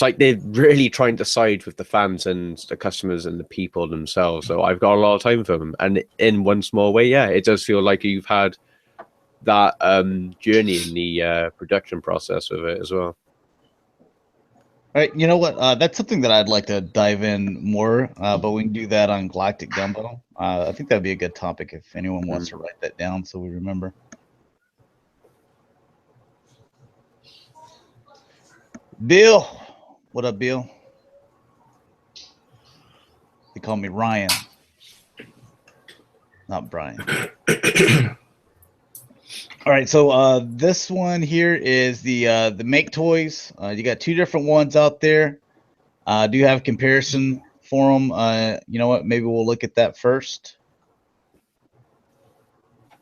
like they're really trying to side with the fans and the customers and the people themselves. So I've got a lot of time for them. And in one small way, yeah, it does feel like you've had that journey in the production process of it as well.
All right, you know what? That's something that I'd like to dive in more, but we can do that on Galactic Gumbo. I think that'd be a good topic if anyone wants to write that down so we remember. Bill, what up, Bill? They call me Ryan, not Brian. All right, so this one here is the Make Toys. You got 2 different ones out there. Do you have a comparison for them? You know what? Maybe we'll look at that first.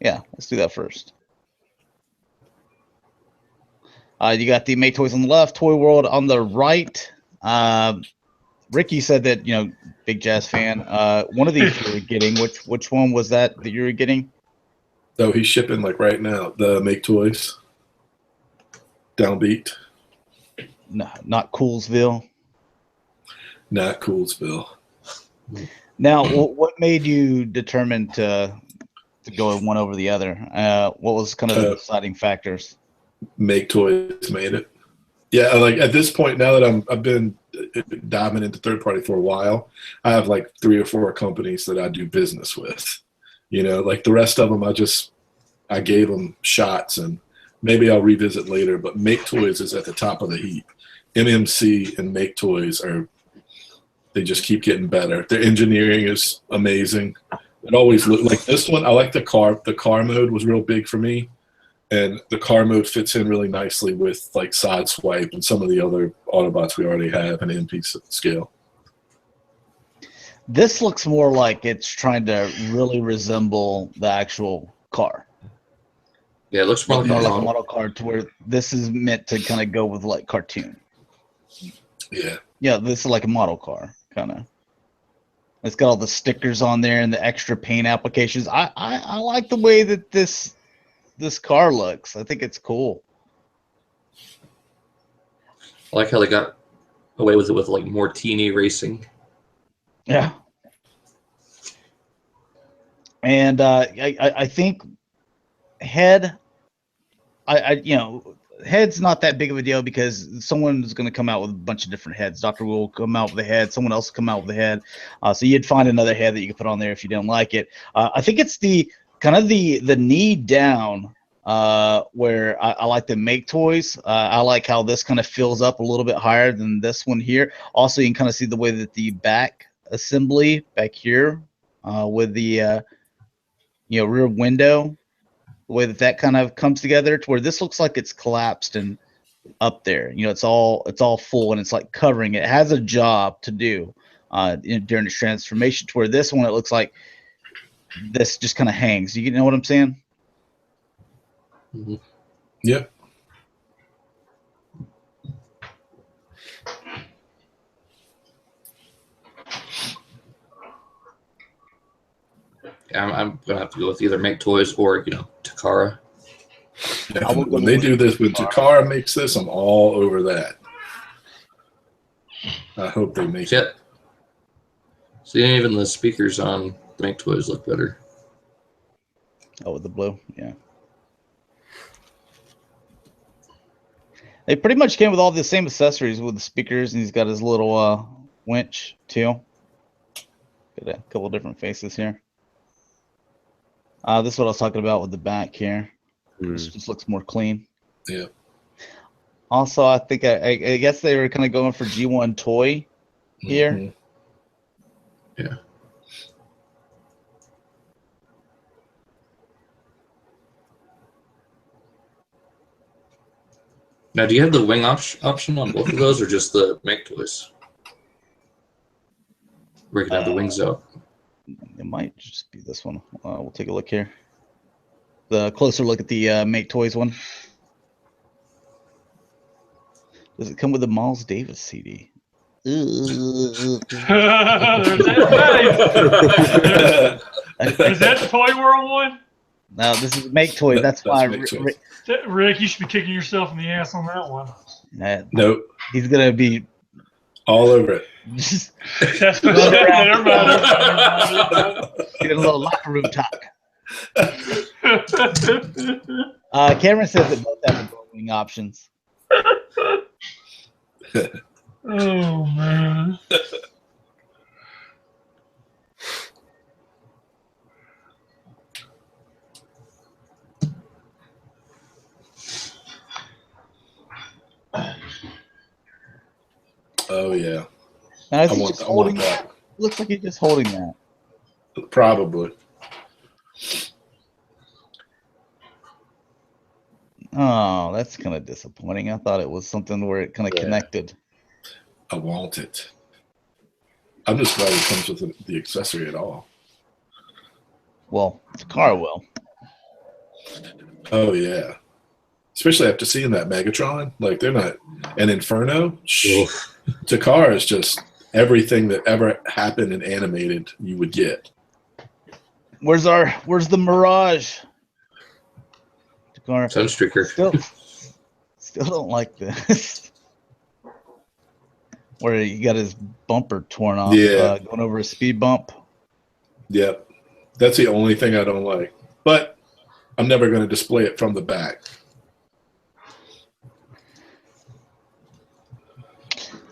Yeah, let's do that first. You got the Make Toys on the left, Toy World on the right. Ricky said that, you know, big Jazz fan. One of these you were getting. Which one was that you were getting?
Oh, he's shipping like right now. The Make Toys. Downbeat.
No, not Coolsville.
Not Coolsville.
Now, what made you determine to go one over the other? What was kind of the deciding factors?
Make Toys made it. Yeah, like at this point now that I've been diving into third party for a while, I have like 3 or 4 companies that I do business with. You know, like the rest of them, I gave them shots, and maybe I'll revisit later. But Make Toys is at the top of the heap. MMC and Make Toys they just keep getting better. Their engineering is amazing. It always looked like this one. I like the car. The car mode was real big for me, and the car mode fits in really nicely with like Sideswipe and some of the other Autobots we already have in MP scale.
This looks more like it's trying to really resemble the actual car.
Yeah, it looks more
like a model car, to where this is meant to kind of go with like cartoon.
Yeah.
Yeah, this is like a model car, kind of. It's got all the stickers on there and the extra paint applications. I like the way that this car looks. I think it's cool.
I like how they got away with it with like more teeny racing.
Yeah. And I think head, you know, head's not that big of a deal because someone's going to come out with a bunch of different heads. Dr. Will come out with a head. Someone else will come out with a head. So you'd find another head that you could put on there if you didn't like it. I think it's the kind of the knee down where I like to Make Toys. I like how this kind of fills up a little bit higher than this one here. Also, you can kind of see the way that the back assembly back here with the rear window, the way that kind of comes together to where this looks like it's collapsed and up there. You know, it's all full and it's like covering it. It has a job to do during its transformation, to where this one, it looks like this just kind of hangs. You know what I'm saying?
Mhm.
Yep.
Yeah, I'm gonna have to go with either Make Toys or Takara.
Yeah, when they do this, when Takara makes this, I'm all over that. I hope they make it.
See, even the speakers on Make Toys look better.
Oh, with the blue, yeah. They pretty much came with all the same accessories with the speakers, and he's got his little winch too. Got a couple different faces here. This is what I was talking about with the back here. This just looks more clean.
Yeah.
Also, I think I guess they were kind of going for G1 toy here.
Mhm.
Yeah. Now, do you have the wing option on both of those, or just the Make Toys? Where you can have the wings out.
It might just be this one. We'll take a look here. The closer look at the Make Toys one. Does it come with a Miles Davis CD?
There's that. Is that the Toy World one?
No, this is Make Toys. That's why.
Rick, you should be kicking yourself in the ass on that one.
Nope.
He's gonna be
all over it.
That's what never mind.
Get a little locker room talk. Cameron says that both have the wing options.
Oh man.
Oh yeah.
Now, I want that. Looks like he's just holding that.
Probably.
Oh, that's kind of disappointing. I thought it was something where it kind of connected.
I want it. I'm just glad it comes with the accessory at all.
Well, Takara will.
Oh yeah. Especially after seeing that Megatron. Like, they're not an Inferno. Takara is just everything that ever happened in animated you would get.
Where's the Mirage? Takara.
Sunstreaker.
Still don't like this. Where he got his bumper torn off, going over a speed bump.
Yep. That's the only thing I don't like. But I'm never going to display it from the back.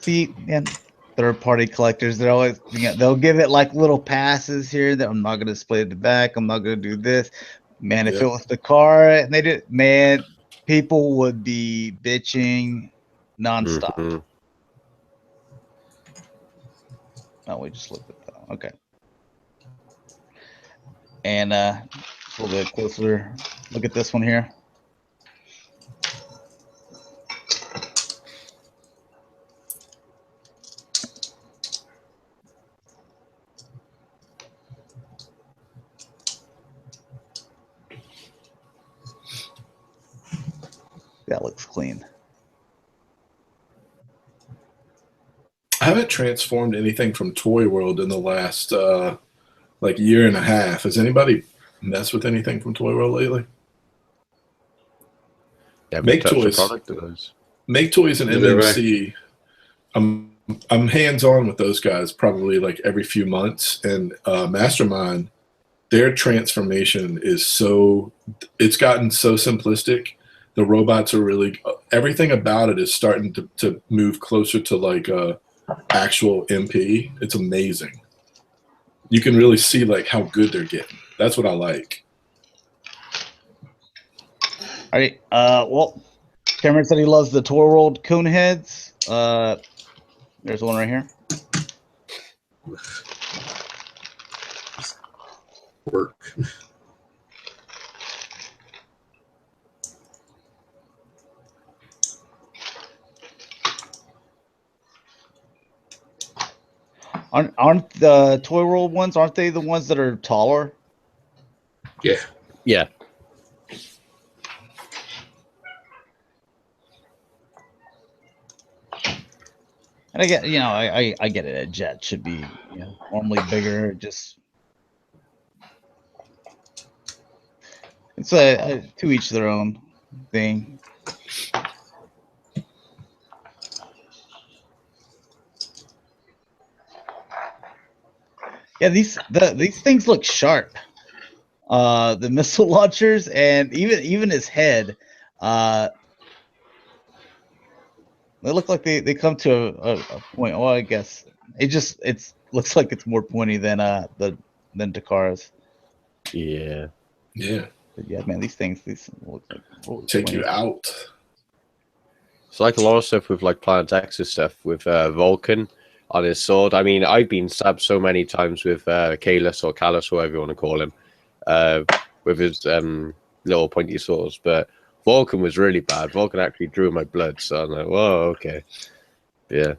See, and third-party collectors, they're always they'll give it like little passes here that I'm not going to display at the back. I'm not going to do this. Man, if it was the car and they did, man, people would be bitching nonstop.
Mm-hmm.
Oh, we just looked at that. Okay. And a little bit closer look at this one here. That looks clean.
I haven't transformed anything from Toy World in the last year and a half. Has anybody messed with anything from Toy World lately?
Yeah,
Make Toys. Make Toys and MMC. I'm hands on with those guys probably like every few months, and Mastermind, their transformation is it's gotten so simplistic. The robots are really, everything about it is starting to move closer to like actual MP. It's amazing. You can really see like how good they're getting. That's what I like.
All right. Well, Cameron said he loves the Toy World cone heads. There's one right here.
Work.
Aren't the Toy World ones? Aren't they the ones that are taller?
Yeah.
Yeah.
And I get, I get it. A jet should be, normally bigger. Just it's a to each their own thing. Yeah, these things look sharp. The missile launchers and even his head. They look like they come to a point. Well, I guess it looks like it's more pointy than Takara's.
Yeah.
Yeah.
But yeah, man, these look like
Take
pointy.
you out.
It's like a lot of stuff with like Planet X's stuff with Vulcan on his sword. I mean, I've been stabbed so many times with Kalis or Callus, whatever you want to call him, with his little pointy swords. But Vulcan was really bad. Vulcan actually drew my blood, so I'm like, whoa, okay. Yeah.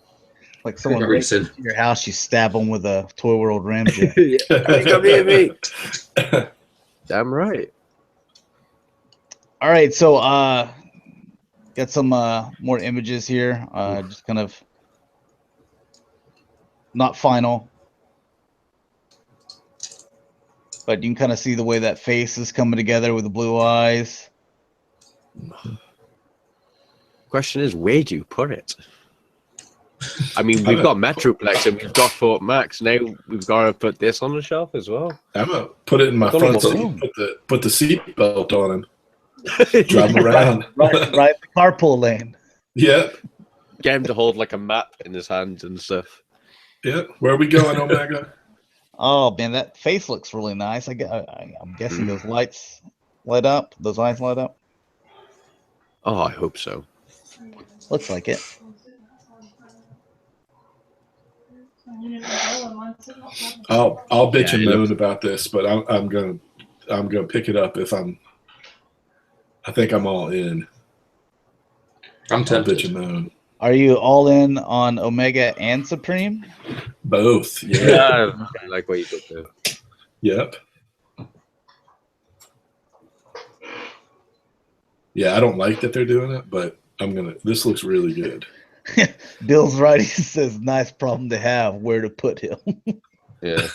Like someone breaks into your house, you stab them with a Toy World ramjet.
Come near me. Damn right.
All right, so got some more images here. Just kind of not final, but you can kind of see the way that face is coming together with the blue eyes.
Question is, where do you put it? I mean, we've got Metroplex and we've got Fort Max. Now we've got to put this on the shelf as well.
I'm gonna put it in my front seat. Put the seatbelt on him. Drive him around.
Right the carpool lane.
Yep.
Get him to hold like a map in his hand and stuff.
Yep. Where are we going, Omega?
Oh man, that face looks really nice. I'm guessing those lights light up. Those eyes light up.
Oh, I hope so.
Looks like it.
I'll bitch and moan about this, but I'm gonna pick it up if I think I'm all in.
I'm tempted.
Bitch and moan.
Are you all in on Omega and Supreme?
Both. Yeah.
Yeah, I like what you did there.
Yep. Yeah, I don't like that they're doing it, but this looks really good.
Bill's right. He says, "Nice problem to have. Where to put him?"
Yeah.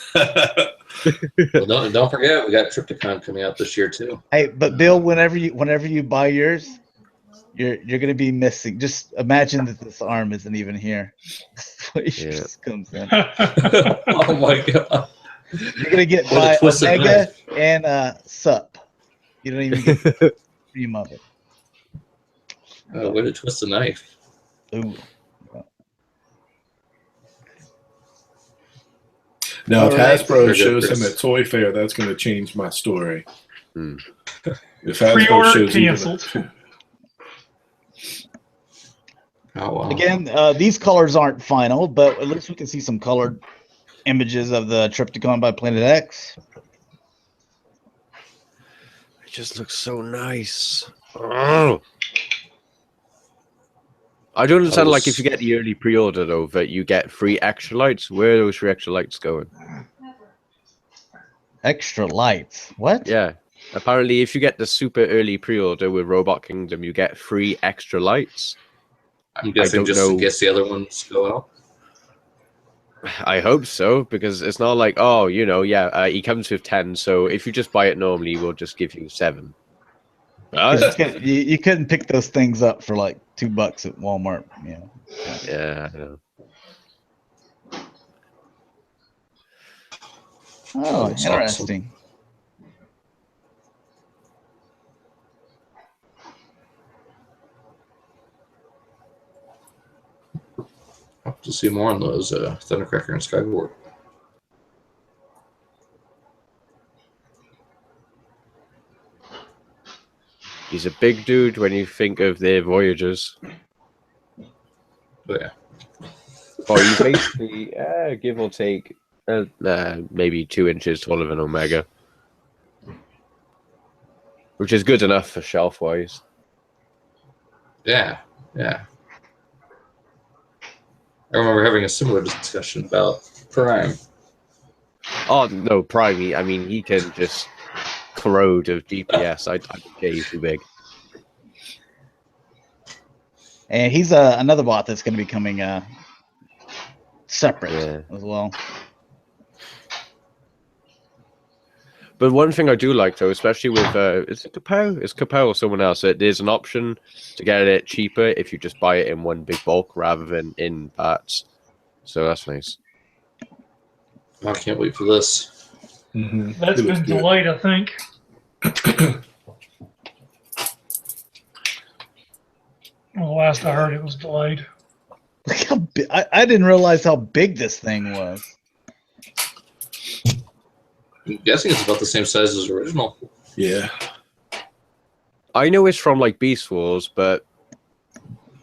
Well, don't forget, we got Trypticon coming out this year too.
Hey, but Bill, whenever you buy yours, you're gonna be missing. Just imagine that this arm isn't even here. Just comes in.
Oh my god!
You're gonna get by Omega and Sup. You don't even get the stream of it.
Way to twist the knife.
Ooh.
Now, if Hasbro shows him at Toy Fair, that's going to change my story. If Hasbro
Pre-order
shows
canceled.
Oh, wow.
Again, these colors aren't final, but at least we can see some colored images of the Trypticon by Planet X.
It just looks so nice. Oh. I don't understand, like, if you get the early pre-order, though, that you get free extra lights. Where are those free extra lights going?
Extra lights? What?
Yeah. Apparently, if you get the super early pre-order with Robot Kingdom, you get free extra lights.
I'm guessing just in case the other ones go out.
I hope so, because it's not like, oh, he comes with 10, so if you just buy it normally, we'll just give you 7.
You couldn't pick those things up for like $2 at Walmart.
Yeah, I know.
Oh, interesting.
I'll have to see more on those Thundercracker and Skyward.
He's a big dude when you think of their Voyagers.
But yeah.
Or he's basically, give or take, maybe 2 inches taller than Omega. Which is good enough for shelf-wise.
Yeah, yeah. I remember having a similar discussion about Prime.
Oh, no, Prime, he can just corrode of DPS. I get he's too big.
And he's another bot that's going to be coming separate as well.
But one thing I do like, though, especially with is it Kapow? It's Kapow or someone else. There's an option to get it cheaper if you just buy it in one big bulk rather than in parts. So that's nice.
I can't wait for this.
Mm-hmm.
That's been delayed, I think. Well, the last I heard, it was delayed.
Look how I didn't realize how big this thing was.
I'm guessing it's about the same size as the original.
Yeah.
I know it's from like Beast Wars, but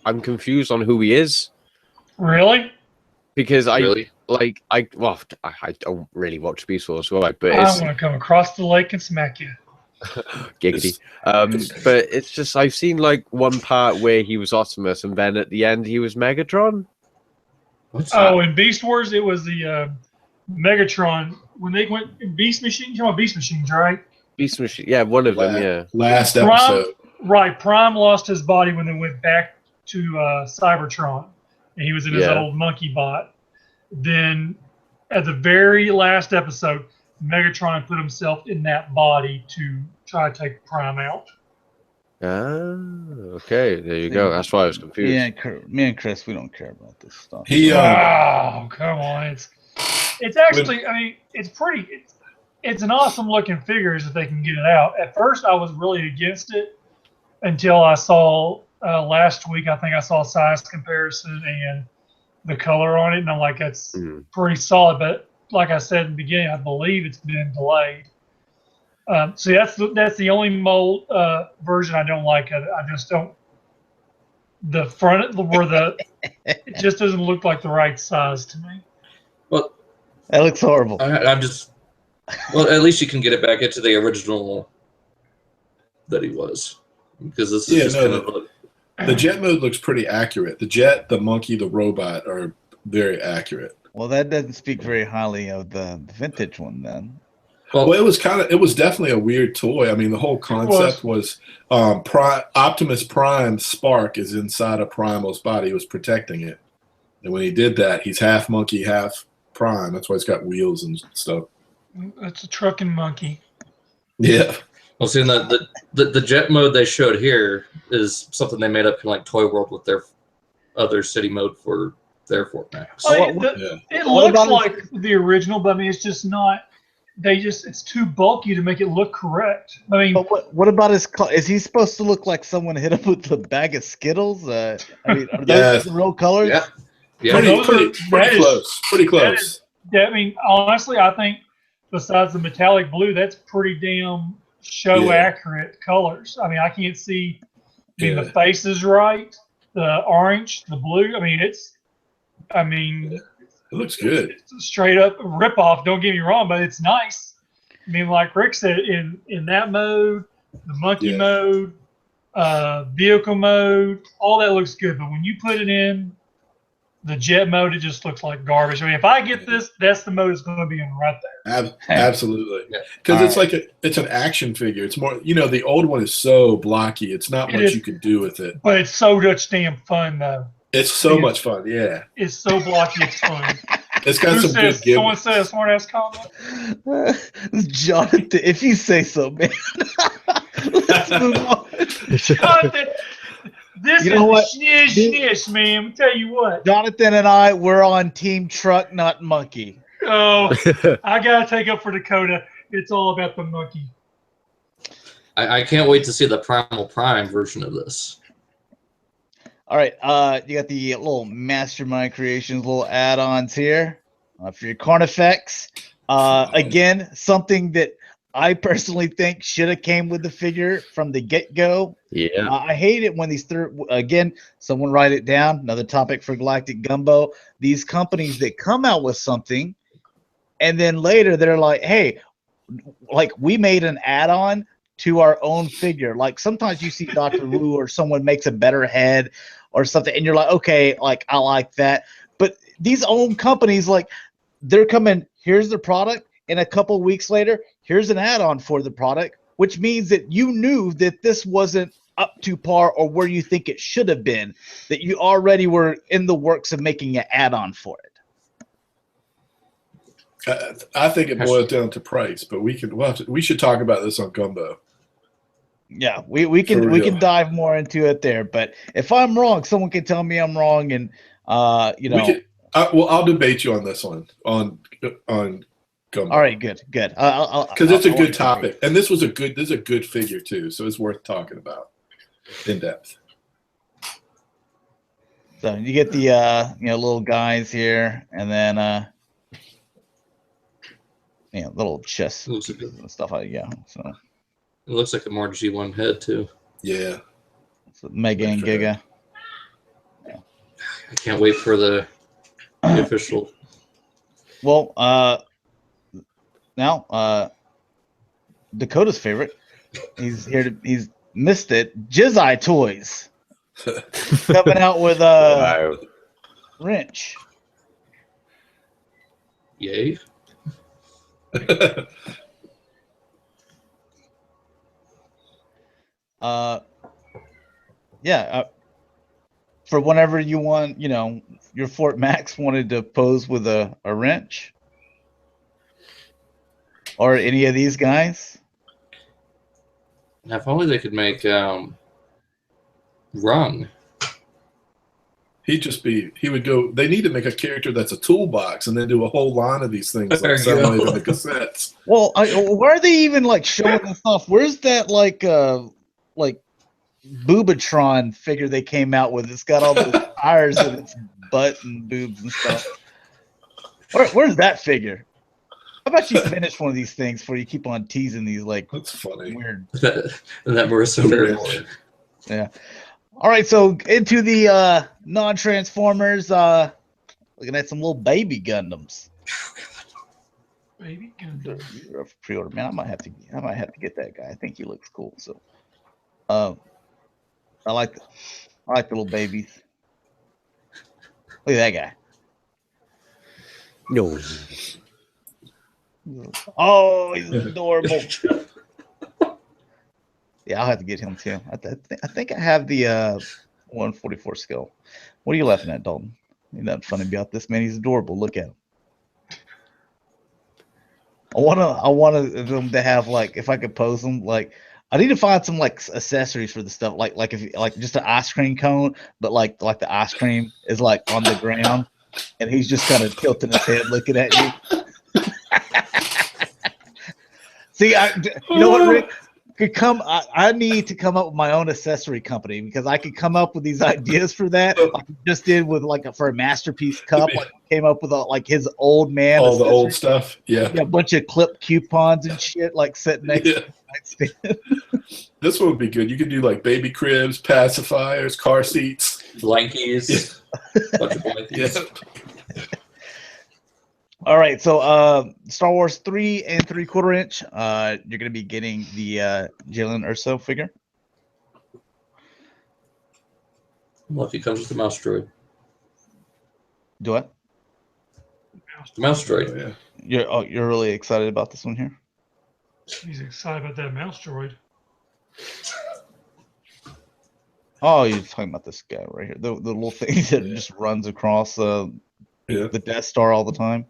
I'm confused on who he is.
Really?
Because I don't really watch Beast Wars, but
I'm going to come across the lake and smack you.
Giggity. But it's just I've seen like one part where he was Optimus, and then at the end he was Megatron.
In Beast Wars, it was the Megatron. When they went in Beast Machines, you know Beast Machines, right?
Beast Machine, yeah, one of them, yeah.
Last episode.
Prime lost his body when they went back to Cybertron, and he was in his old monkey bot. Then, at the very last episode, Megatron put himself in that body to try to take Prime out.
Okay, there you go. That's why I was confused.
Yeah, me and Chris, we don't care about this stuff.
Oh, come on! It's actually, I mean, it's pretty. It's an awesome looking figures if they can get it out. At first, I was really against it until I saw last week. I think I saw size comparison and the color on it, and I'm like, that's pretty solid. But like I said in the beginning, I believe it's been delayed. So that's the only mold version I don't like. I just don't. The front where it just doesn't look like the right size to me.
Well,
that looks horrible.
I'm just. Well, at least you can get it back into the original that he was, because this is
the jet mode looks pretty accurate. The jet, the monkey, the robot are very accurate.
Well, that doesn't speak very highly of the vintage one then.
Well, it was definitely a weird toy. I mean, the whole concept was Optimus Prime Spark is inside of Primal's body. He was protecting it. And when he did that, he's half monkey, half Prime. That's why he's got wheels and stuff.
That's a trucking monkey.
Yeah.
Well, see, the jet mode they showed here is something they made up in like Toy World with their other city mode for their Fort Max.
It looks like the original, but I mean, it's just not. It's too bulky to make it look correct. I mean,
but what about his? Is he supposed to look like someone hit him with a bag of Skittles? I mean, are those the real colors?
Yeah.
Pretty close.
I mean, honestly, I think besides the metallic blue, that's pretty damn show accurate colors. I mean, I can't see. I mean, the face is right. The orange, the blue. I mean, it
looks good.
It's a straight up ripoff. Don't get me wrong, but it's nice. I mean, like Rick said, in that mode, the monkey mode, vehicle mode, all that looks good. But when you put it in the jet mode, it just looks like garbage. I mean, if I get this, that's the mode it's going to be in right there.
Absolutely. Because it's an action figure. It's more, the old one is so blocky. It's not much you can do with it.
But it's so much damn fun, though.
It's so much fun, yeah.
It's so blocky, it's fun.
It's got some good gimmicks.
Someone said a smart-ass comment?
Jonathan, if you say so, man. Let's move on.
Jonathan, this is shnish, man. I'm tell you what.
Jonathan and I, we're on Team Truck, not Monkey.
Oh, I got to take up for Dakota. It's all about the monkey.
I can't wait to see the Primal Prime version of this.
All right, you got the little Mastermind Creations little add-ons here for your Carnifex. Again, something that I personally think should have came with the figure from the get-go.
Yeah.
I hate it when these again, someone write it down, another topic for Galactic Gumbo. These companies that come out with something, and then later they're like, hey, like we made an add-on to our own figure. Like sometimes you see Dr. Wu or someone makes a better head or something, and you're like, okay, like I like that. But these own companies, like they're coming, here's the product, and a couple weeks later, here's an add-on for the product. which means that you knew that this wasn't up to par or where you think it should have been, that you already were in the works of making an add-on for it?
I think it boils down to price, but we should talk about this on Gumbo.
Yeah, we can dive more into it there. But if I'm wrong, someone can tell me I'm wrong, and
I'll debate you on this one on Gumbo.
All right, good.
Because it's a good topic, and this is a good figure too, so it's worth talking about in depth.
So you get the little guys here, and then little chest and stuff like So
it looks like a more G1 head too.
Yeah.
So Mega and Giga.
Yeah. I can't wait for the official.
Well, now Dakota's favorite. He's missed it. Jizai Toys coming out with a wrench.
Yay.
For whenever you want, your Fort Max wanted to pose with a wrench, or any of these guys.
Now, if only they could make Rung.
He would go. They need to make a character that's a toolbox, and then do a whole line of these things like selling it in the cassettes.
Well, where are they even showing this off? Where's that Boobatron figure they came out with? It's got all those tires in its butt and boobs and stuff. Where's that figure? How about you finish one of these things before you keep on teasing these
That's funny.
Weird.
that Marissa Marriage.
Yeah. All right, so into the non-Transformers, looking at some little baby Gundams.
Baby Gundam.
You're a pre-order, man. I might have to get that guy. I think he looks cool. So, I like the little babies. Look at that guy.
No.
Oh, he's adorable. Yeah, I'll have to get him too. I think I have the 144 scale. What are you laughing at, Dalton? Ain't nothing funny about this, man. He's adorable. Look at him. I want them to have if I could pose them I need to find some accessories for the stuff if just an ice cream cone, but like the ice cream is on the ground, and he's just kind of tilting his head looking at you. See, you know what, Rick? I need to come up with my own accessory company, because I could come up with these ideas for that, like I just did with for a masterpiece cup. Came up with his old man,
all the old stuff. Yeah,
a bunch of clip coupons and shit sitting next to the nightstand.
This one would be good. You could do baby cribs, pacifiers, car seats,
blankies, bunch of blankies.
Yeah.
All right, so Star Wars 3 3/4 inch. You're gonna be getting the Jalen Urso figure.
Well, if he comes with the mouse droid.
Do what?
Mouse droid.
Oh, yeah.
You're really excited about this one here?
He's excited about that mouse droid.
Oh, you're talking about this guy right here, the little thing that just runs across the Death Star all the time.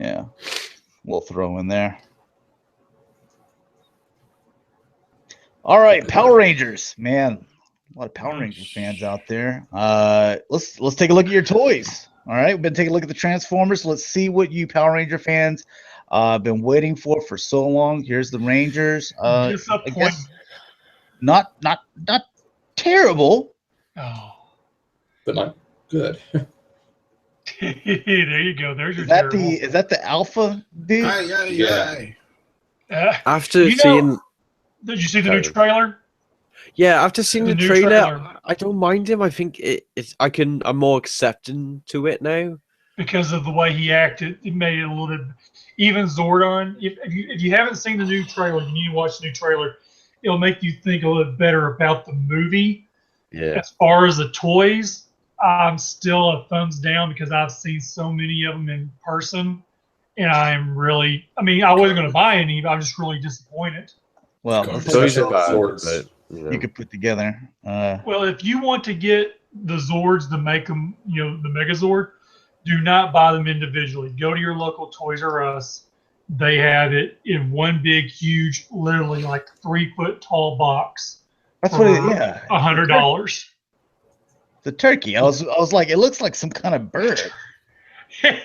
Yeah, we'll throw in there. All right, Power Rangers, man, a lot of Power Rangers fans out there. Let's take a look at your toys. All right, we've been taking a look at the Transformers. Let's see what you Power Ranger fans been waiting for so long. Here's the Rangers. I guess not terrible.
Oh,
but
not good.
There you go. There's your.
Is that the Alpha dude?
After seeing,
did you see the new trailer?
Yeah, after seeing the trailer, I don't mind him. I think I'm more accepting to it now
because of the way he acted. It made it a little bit. Even Zordon. If you haven't seen the new trailer, you need to watch the new trailer. It'll make you think a little bit about the movie.
Yeah.
As far as the toys, I'm still a thumbs down because I've seen so many of them in person, and I'm really. I mean, I wasn't going to buy any, but I'm just really disappointed.
Well,
Toyz are bad,
Zords.
but
you could put together.
Well, if you want to get the Zords to make them, the Megazord, do not buy them individually. Go to your local Toys R Us. They have it in one big, huge, literally like 3 foot tall box.
That's what it. Yeah,
$100.
the turkey. I was like, it looks like some kind of bird.
I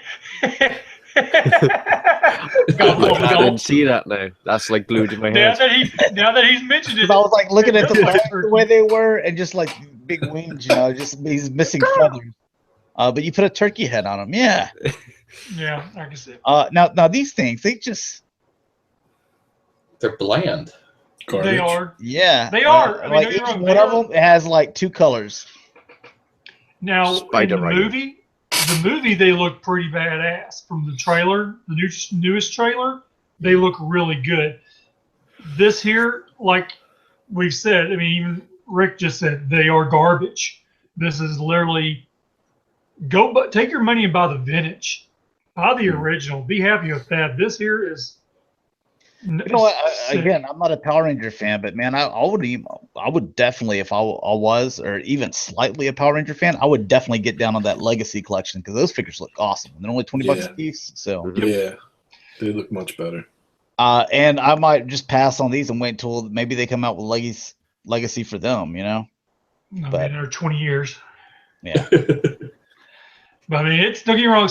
didn't see that now. That's like glued in my head.
Now that he's mentioned it,
I was like looking at
it looks
the way they were, and just like big wings, just he's missing feathers. But you put a turkey head on him, yeah.
Yeah, I can see.
Now these things,
They're bland.
Garbage.
They are.
yeah,
They are. I mean,
like
don't
each
get me wrong,
one of them, it has like 2 colors.
Now
Spider
in the
Rider.
movie they look pretty badass. From the trailer, the newest trailer, they look really good. This here, like we've said, I mean, even Rick just said, they are garbage. This is literally take your money and buy the vintage, buy the original. Be happy with that. This here is.
You know what? Again, I'm not a Power Ranger fan, but man, I would definitely, if I was, or even slightly a Power Ranger fan, I would definitely get down on that Legacy collection because those figures look awesome. They're only $20 a piece, so
yeah, they look much better.
And I might just pass on these and wait until maybe they come out with Legacy for them.
I mean, they're 20 years.
Yeah.
But I mean, don't get me wrong.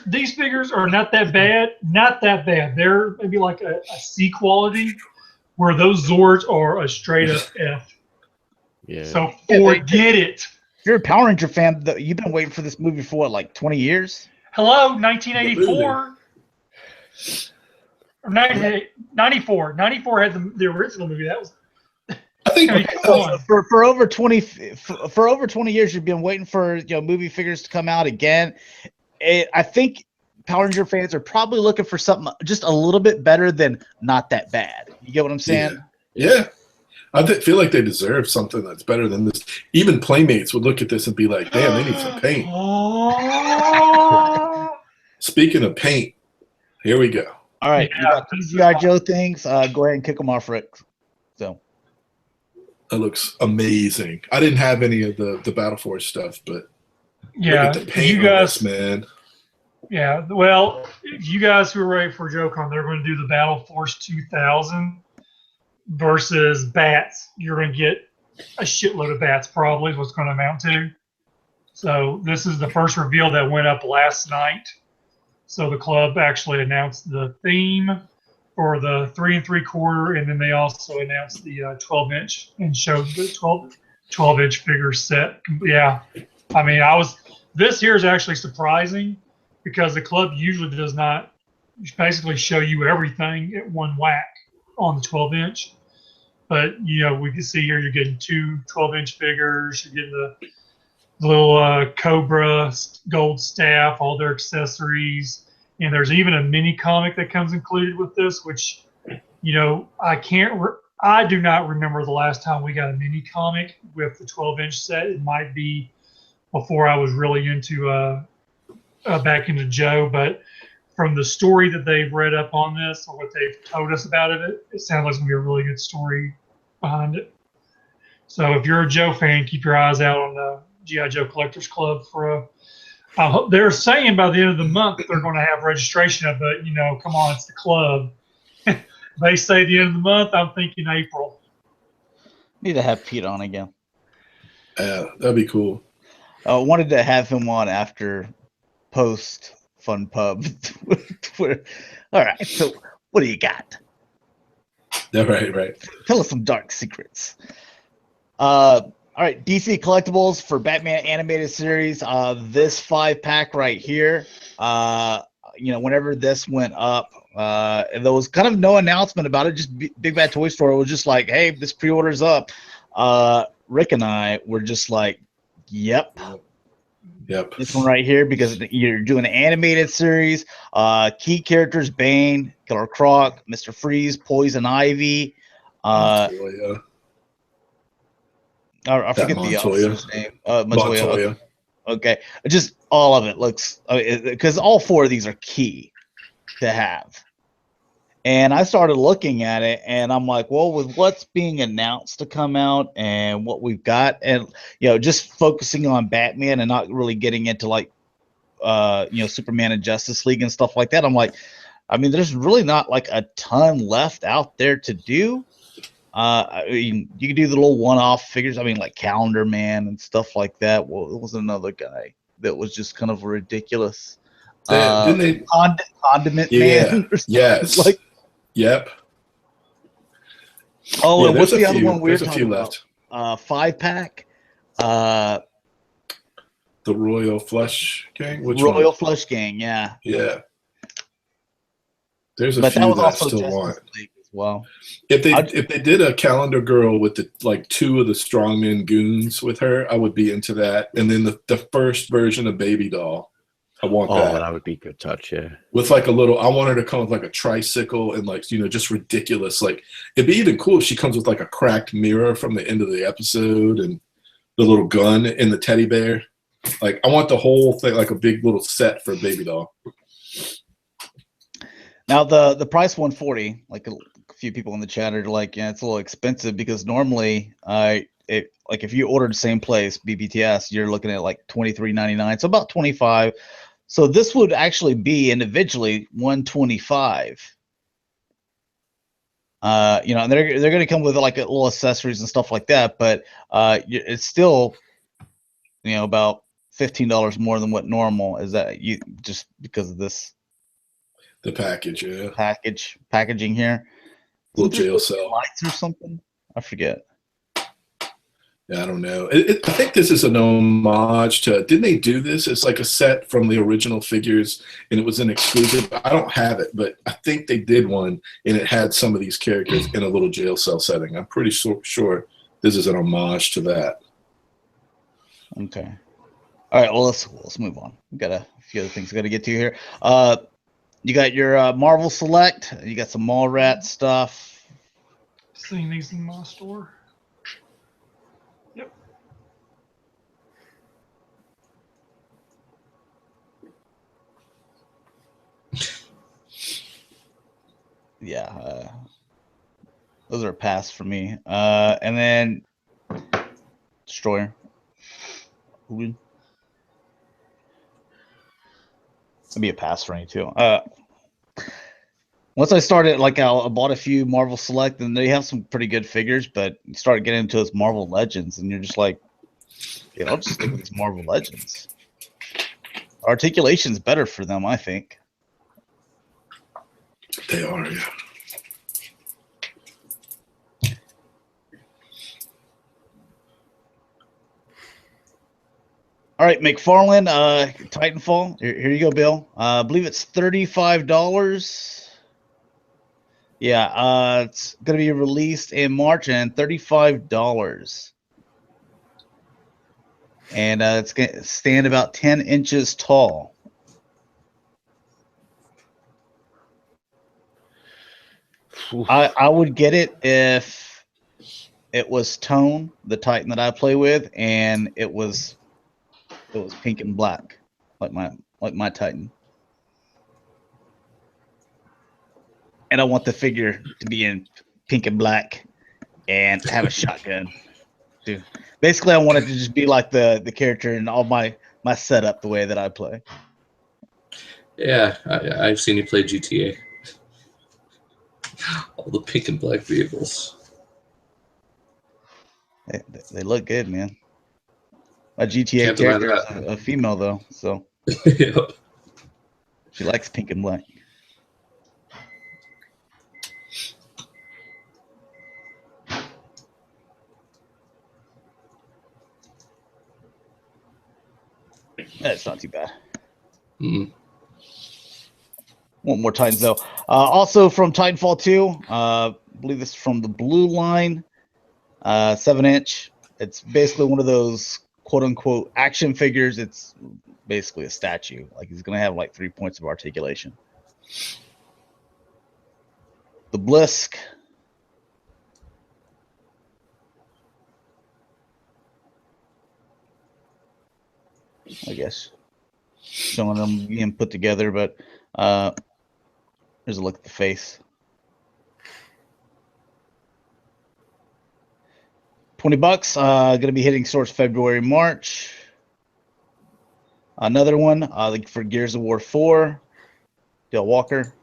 These figures are not that bad. Not that bad. They're maybe like a C quality, where those Zords are a straight up F.
Yeah.
So forget it.
If you're a Power Ranger fan, you've been waiting for this movie for what, like 20 years?
Hello, 1984. Or 94. 94 had the original movie. That was.
I think
For over 20 years, you've been waiting for movie figures to come out again. I think Power Ranger fans are probably looking for something just a little bit better than not that bad. You get what I'm saying?
Yeah. I feel like they deserve something that's better than this. Even Playmates would look at this and be like, damn, they need some paint. Speaking of paint, here we go.
All right. You got two G.I. Joe things. Go ahead and kick them off, Rick. So.
That looks amazing. I didn't have any of the Battle Force stuff, but
yeah,
look at the paint
you guys,
on this, man.
Yeah, well, you guys who are ready for JoeCon, they're going to do the Battle Force 2000 versus Bats. You're going to get a shitload of Bats, probably is what's going to amount to. So this is the first reveal that went up last night. So the club actually announced the theme for the 3 3/4, and then they also announced the 12-inch and showed the 12-inch figure set. Yeah, I mean, this here is actually surprising because the club usually does not basically show you everything at one whack on the 12-inch. But we can see here you're getting 2 12-inch figures. You're getting the little Cobra gold staff, all their accessories. And there's even a mini comic that comes included with this, which, I do not remember the last time we got a mini comic with the 12-inch set. It might be before I was really back into Joe, but from the story that they've read up on this or what they've told us about it, it sounds like it's going to be a really good story behind it. So if you're a Joe fan, keep your eyes out on the G.I. Joe Collectors Club for they're saying by the end of the month that they're going to have registration of it. Come on, it's the club. They say the end of the month. I'm thinking April.
Need to have Pete on again.
Yeah, that'd be cool.
Wanted to have him on after post Fun Pub Twitter. All right, so what do you got?
Yeah, right.
Tell us some dark secrets. All right, DC Collectibles for Batman Animated Series. This 5-pack right here, whenever this went up, there was kind of no announcement about it. Just Big Bad Toy Store was just like, hey, this pre-order's up. Rick and I were just like, yep. This one right here, because you're doing an animated series. Key characters: Bane, Killer Croc, Mr. Freeze, Poison Ivy. I forget the officer's name. Montoya. Okay, just all of it looks, because all 4 of these are key to have, And I started looking at it, and I'm like, well, with what's being announced to come out and what we've got, and just focusing on Batman and not really getting into like Superman and Justice League and stuff like that, I'm like, I mean, there's really not like a ton left out there to do. I mean, you can do the little one-off figures. I mean, like Calendar Man and stuff like that. Well, it was another guy that was just kind of ridiculous.
Didn't they?
Condiment Man.
Yes.
Like,
yep.
Oh, and what's the other one we're
talking
talking
left.
about? 5-pack.
The Royal Flush Gang.
Royal Flush Gang. Yeah.
Yeah. There's a few that I still want.
As well.
If they did a Calendar Girl with the 2 of the strongman goons with her, I would be into that. And then the first version of Baby Doll, I want that.
Oh, that would be a good touch, yeah.
With like I want her to come with like a tricycle and like just ridiculous. Like it'd be even cool if she comes with like a cracked mirror from the end of the episode and the little gun and the teddy bear. Like I want the whole thing, like a big little set for Baby Doll.
Now the price 140, like a few people in the chat are like, yeah, it's a little expensive because normally if you ordered the same place, BBTS, you're looking at like $23.99, so about $25. So this would actually be individually $125. And they're going to come with like little accessories and stuff like that, but it's still about $15 more than what normal is. That you just because of this.
The package, yeah.
Packaging here.
Little jail cell.
Lights or something? I forget.
Yeah, I don't know. I think this is an homage to. Didn't they do this? It's like a set from the original figures, and it was an exclusive. I don't have it, but I think they did one, and it had some of these characters in a little jail cell setting. I'm pretty sure this is an homage to that.
Okay. All right. Well, let's move on. We got a few other things we got to get to here. You got your Marvel Select. You got some Mallrat stuff.
Seeing these in my store. Yep.
Yeah. Those are a pass for me. And then Destroyer. That'd be a pass for me too. Once I started, like I bought a few Marvel Select, and they have some pretty good figures, but you start getting into those Marvel Legends, and you're just like, I'll just stick with these Marvel Legends. Articulation's better for them, I think.
They are, yeah.
All right, McFarlane, Titanfall. Here you go, Bill. I believe it's $35. Yeah, it's going to be released in March and $35. And it's going to stand about 10 inches tall. I would get it if it was Tone, the Titan that I play with, and it was pink and black, like my Titan. And I want the figure to be in pink and black and have a shotgun. Dude. Basically, I want it to just be like the character and all my setup the way that I play.
Yeah, I've seen you play GTA. All the pink and black vehicles.
They look good, man. My GTA character is a female, though, so
Yep.
She likes pink and black. That's not too bad.
Mm.
Want more Titans, though. Also from Titanfall 2, I believe this is from the blue line, 7-inch. It's basically one of those quote-unquote action figures. It's basically a statue. Like, he's going to have, like, 3 points of articulation. The Blisk. I guess. Showing them being put together, but here's a look at the face. $20. Going to be hitting stores February, March. Another one like for Gears of War 4, Dale Walker.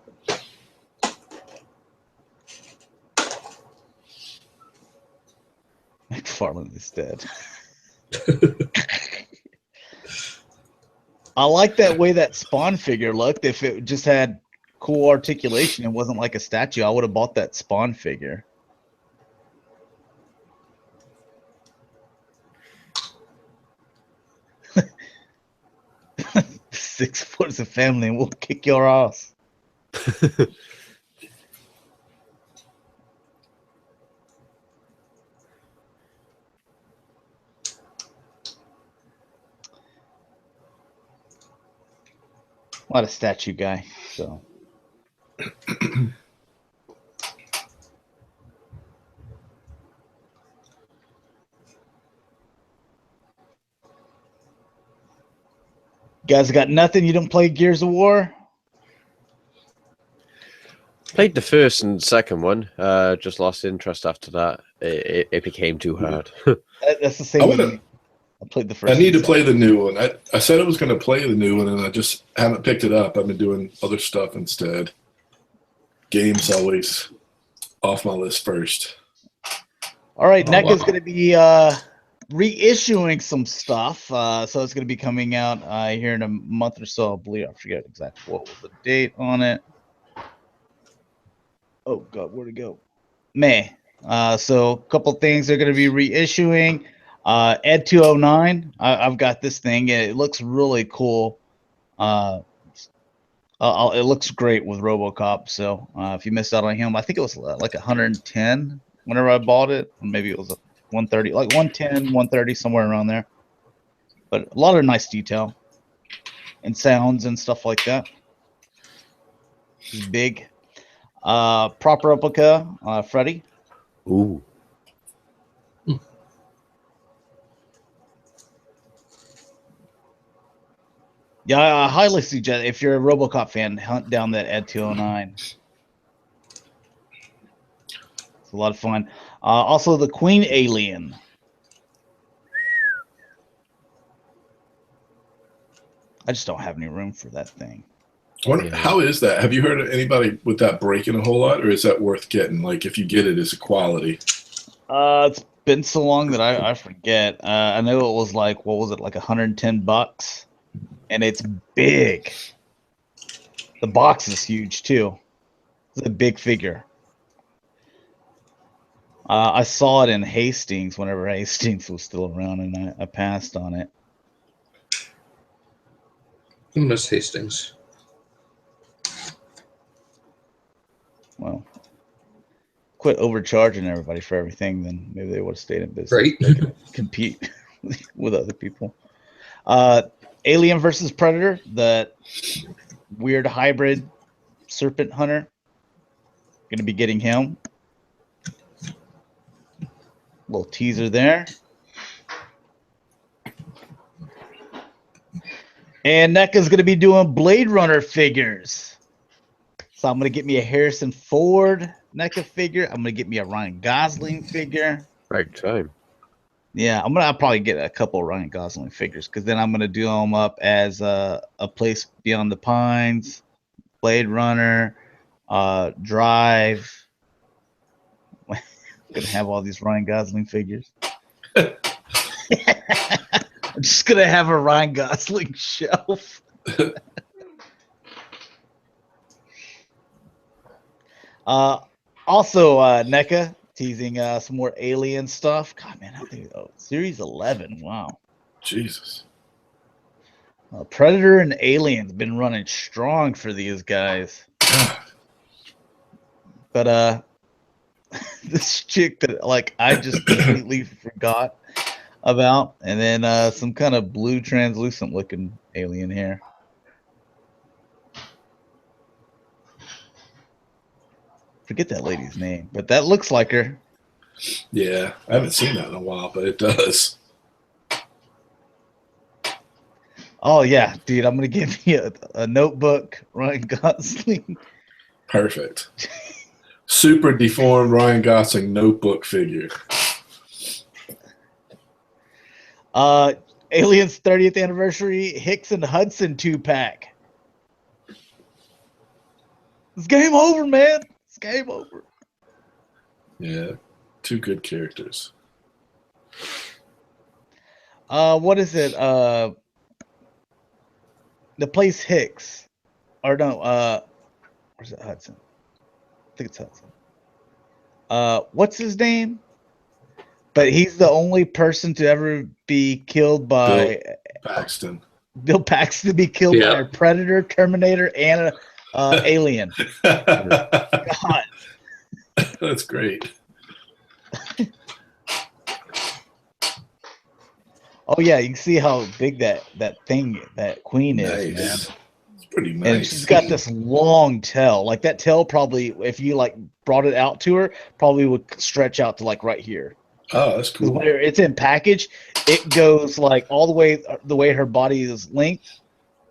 McFarlane is dead. I like that way that Spawn figure looked. If it just had cool articulation and wasn't like a statue, I would have bought that Spawn figure. Six foot is a family and we'll kick your ass. Not a statue guy, so. You guys got nothing? You don't play Gears of War?
Played the first and second one. Just lost interest after that. It became too hard.
That's the same one. I played the first.
I need to play the new one. I said I was going to play the new one, and I just haven't picked it up. I've been doing other stuff instead. Games always off my list first.
All right, NECA is going to be reissuing some stuff. So it's going to be coming out here in a month or so, I believe. I forget exactly what was the date on it. Oh, God, where'd it go? May. So a couple things they're going to be reissuing. Ed209. I've got this thing. It looks really cool. It looks great with RoboCop. So if you missed out on him, I think it was like 110 whenever I bought it. Maybe it was 130, like 110, 130, somewhere around there. But a lot of nice detail and sounds and stuff like that. He's big. Proper replica, Freddy.
Ooh.
Yeah, I highly suggest if you're a RoboCop fan, hunt down that Ed209. It's a lot of fun. Also, the Queen Alien. I just don't have any room for that thing.
How is that? Have you heard of anybody with that breaking a whole lot, or is that worth getting? Like, if you get it, is it quality?
It's been so long that I forget. I know it was like, what was it, like $110? And it's big. The box is huge too. It's a big figure. I saw it in Hastings whenever Hastings was still around, and I passed on it.
I miss Hastings.
Well, quit overcharging everybody for everything, then maybe they would have stayed in business.
Right.
They could compete with other people. Alien versus Predator, the weird hybrid serpent hunter. Going to be getting him. Little teaser there. And NECA's going to be doing Blade Runner figures. So I'm going to get me a Harrison Ford NECA figure. I'm going to get me a Ryan Gosling figure.
Right time.
Yeah, I'll probably get a couple of Ryan Gosling figures because then I'm gonna do them up as a Place Beyond the Pines, Blade Runner, Drive. I'm gonna have all these Ryan Gosling figures. I'm just gonna have a Ryan Gosling shelf. Also, NECA. Teasing some more Alien stuff. God, man, I think Series 11. Wow.
Jesus.
Predator and Alien's been running strong for these guys. But this chick that like I just completely forgot about, and then some kind of blue translucent looking alien here. Forget that lady's name, but that looks like her.
Yeah, I haven't seen that in a while, but it does.
Oh yeah, dude, I'm gonna give you a notebook, Ryan Gosling.
Perfect. Super deformed Ryan Gosling notebook figure.
Aliens 30th anniversary Hicks and Hudson 2-pack. It's game over, man. It's game over.
Yeah, 2 good characters.
What is it? The place Hicks, or no? Where's it? Hudson. I think it's Hudson. What's his name? But he's the only person to ever be killed by Bill Paxton to be killed by a Predator, Terminator, and a alien. God.
That's great.
Oh yeah, you can see how big that queen is, man.
It's pretty nice.
And she's got this long tail. Like that tail probably, if you like brought it out to her, probably would stretch out to like right here.
Oh, that's cool.
When it's in package, it goes like all the way her body is length,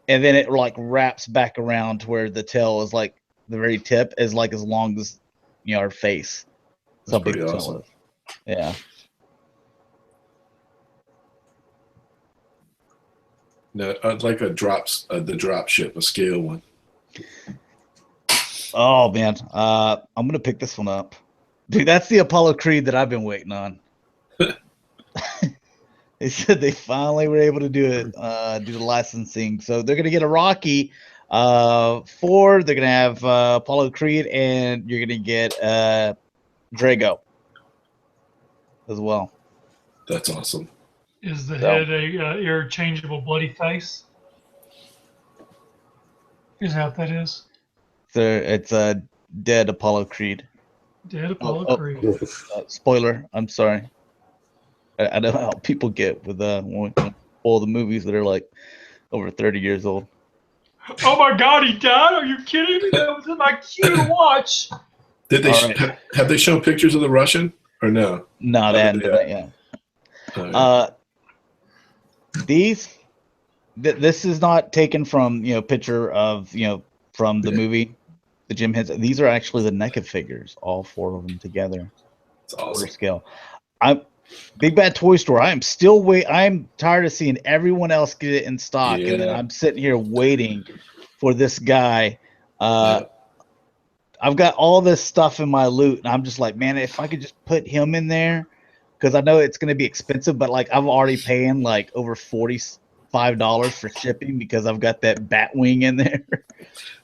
and then it like wraps back around to where the tail is like the very tip is like as long as her face.
That's pretty awesome.
Yeah.
No, I'd like the drop ship, a scale one.
Oh man, I'm gonna pick this one up, dude. That's the Apollo Creed that I've been waiting on. They said they finally were able to do it, do the licensing. So they're gonna get a Rocky 4. They're gonna have Apollo Creed, and you're gonna get Drago as well.
That's awesome.
Is the head a interchangeable bloody face? Is that what that is?
So it's a dead Apollo Creed.
Dead Apollo Creed.
Spoiler. I'm sorry. I know how people get with all the movies that are like over 30 years old.
Oh my God, he died! Are you kidding me? That was in my queue to watch.
Did they have they shown pictures of the Russian or no?
No, they hadn't done that yet.
Oh, yeah.
This is not taken from picture of from the movie, the Jim Henson. These are actually the NECA figures, all 4 of them together.
It's awesome.
Scale. I'm Big Bad Toy Store. I am still I'm tired of seeing everyone else get it in stock, and then I'm sitting here waiting for this guy. I've got all this stuff in my loot, and I'm just like, man, if I could just put him in there, because I know it's going to be expensive, but like I'm already paying like over $45 for shipping because I've got that Batwing in there.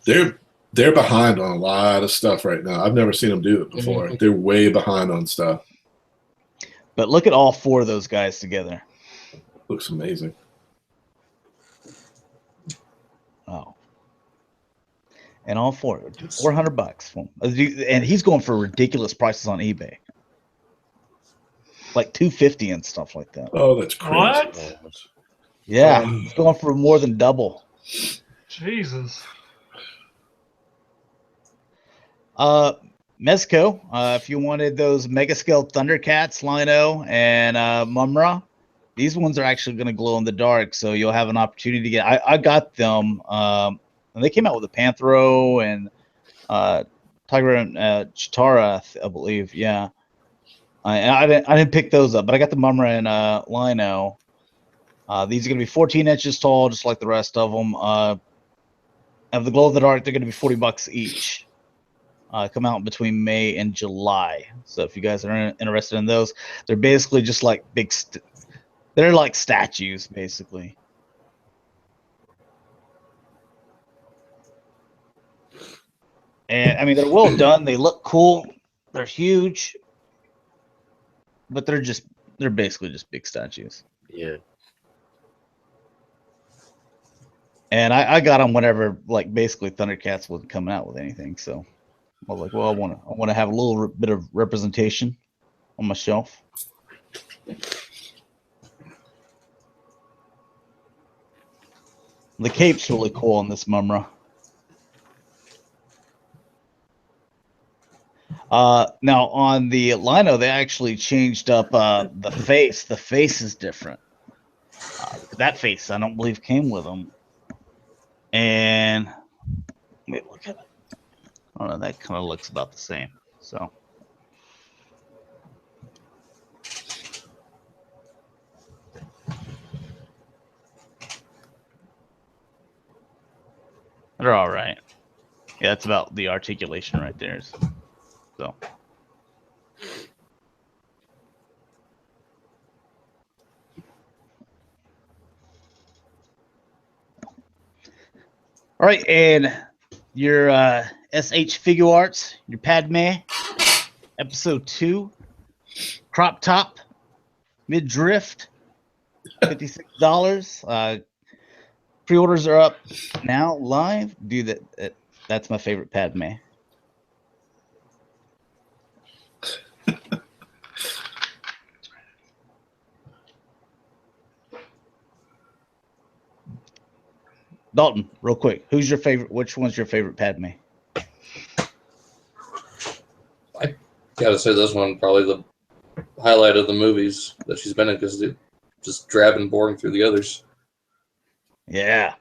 They're behind on a lot of stuff right now. I've never seen them do it before. They're way behind on stuff.
But look at all 4 of those guys together.
Looks amazing.
Oh. And all 4, $400 and he's going for ridiculous prices on eBay, like $250 and stuff like that.
Oh, that's crazy!
What?
Yeah, he's going for more than double.
Jesus.
Mezco, if you wanted those mega scale Thundercats, Lionel, and Mumra, these ones are actually going to glow in the dark, so you'll have an opportunity to get. I got them. And they came out with a Panthro and Takara and Chitara, I believe. Yeah, I didn't pick those up, but I got the Mumra and Lino. These are going to be 14 inches tall, just like the rest of them. Of the glow in the dark, they're going to be $40 each. Come out between May and July. So if you guys are interested in those, they're basically just like they're like statues, basically. And I mean, they're well done. They look cool. They're huge, but they're basically just big statues.
Yeah.
And I got them whenever, like, basically Thundercats wasn't coming out with anything. So I was like, well, I want to have a little bit of representation on my shelf. The cape's really cool on this Mumra. Now on the Lino, they actually changed up the face. The face is different. That face, I don't believe, came with them. And wait, look at it. I don't know. That kind of looks about the same. So. They're all right. Yeah, that's about the articulation right there. So. All right, and your SH Figuarts, your Padme, episode 2, crop top, mid drift, $56. Pre-orders are up now live. That's my favorite Padme. Dalton, real quick, who's your favorite? Which one's your favorite Padme?
I gotta say this one probably the highlight of the movies that she's been in because it's just drab and boring through the others.
Yeah.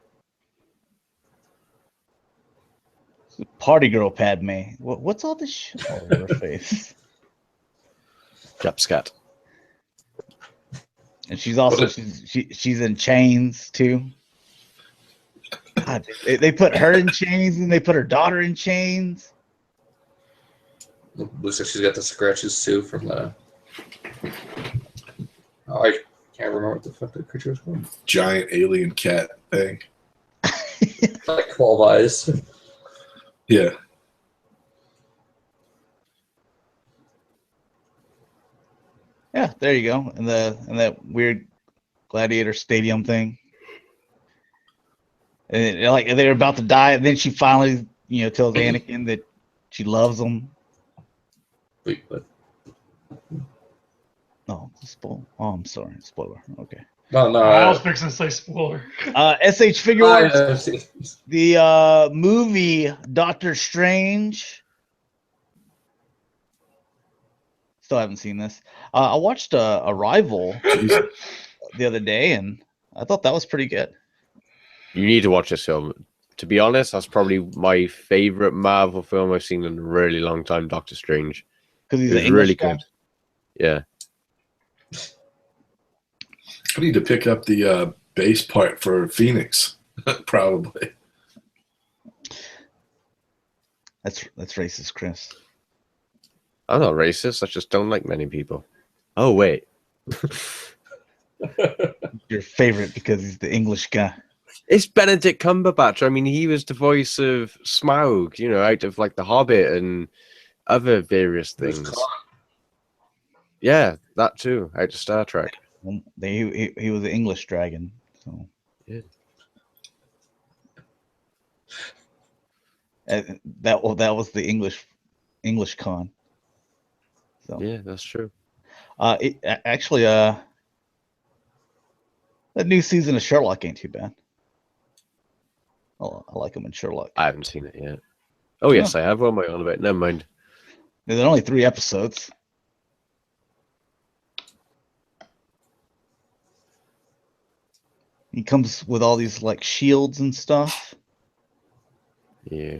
Party girl Padme. What's all this shit all over her face?
Japscat.
And she's also she's in chains too. God, they put her in chains and they put her daughter in chains.
Looks like she's got the scratches too from the. Oh, I can't remember what the fuck that creature was called.
Giant alien cat thing.
Like 12 eyes.
Yeah.
Yeah, there you go. And that weird gladiator stadium thing. And like they're about to die, and then she finally, tells Anakin that she loves him.
Wait, what?
No, spoiler. Oh, I'm sorry, spoiler. Okay.
No.
I was fixing to say spoiler.
SH Figuarts, the movie Doctor Strange. Still haven't seen this. I watched Arrival the other day, and I thought that was pretty good.
You need to watch this film. To be honest, that's probably my favorite Marvel film I've seen in a really long time. Doctor Strange,
because he's
really good. Yeah.
I need to pick up the bass part for Phoenix, probably.
That's racist, Chris.
I'm not racist. I just don't like many people. Oh wait.
Your favorite because he's the English guy.
It's Benedict Cumberbatch. I mean, he was the voice of Smaug, out of like The Hobbit and other various things. Yeah, that too, out of Star Trek.
He was an English dragon. So
yeah.
That was the English con. So
yeah, that's true.
That new season of Sherlock ain't too bad. Oh, I like him in Sherlock.
I haven't seen it yet. Oh yes, I have. What am I on about? Never mind.
There's only 3 episodes. He comes with all these like shields and stuff.
Yeah.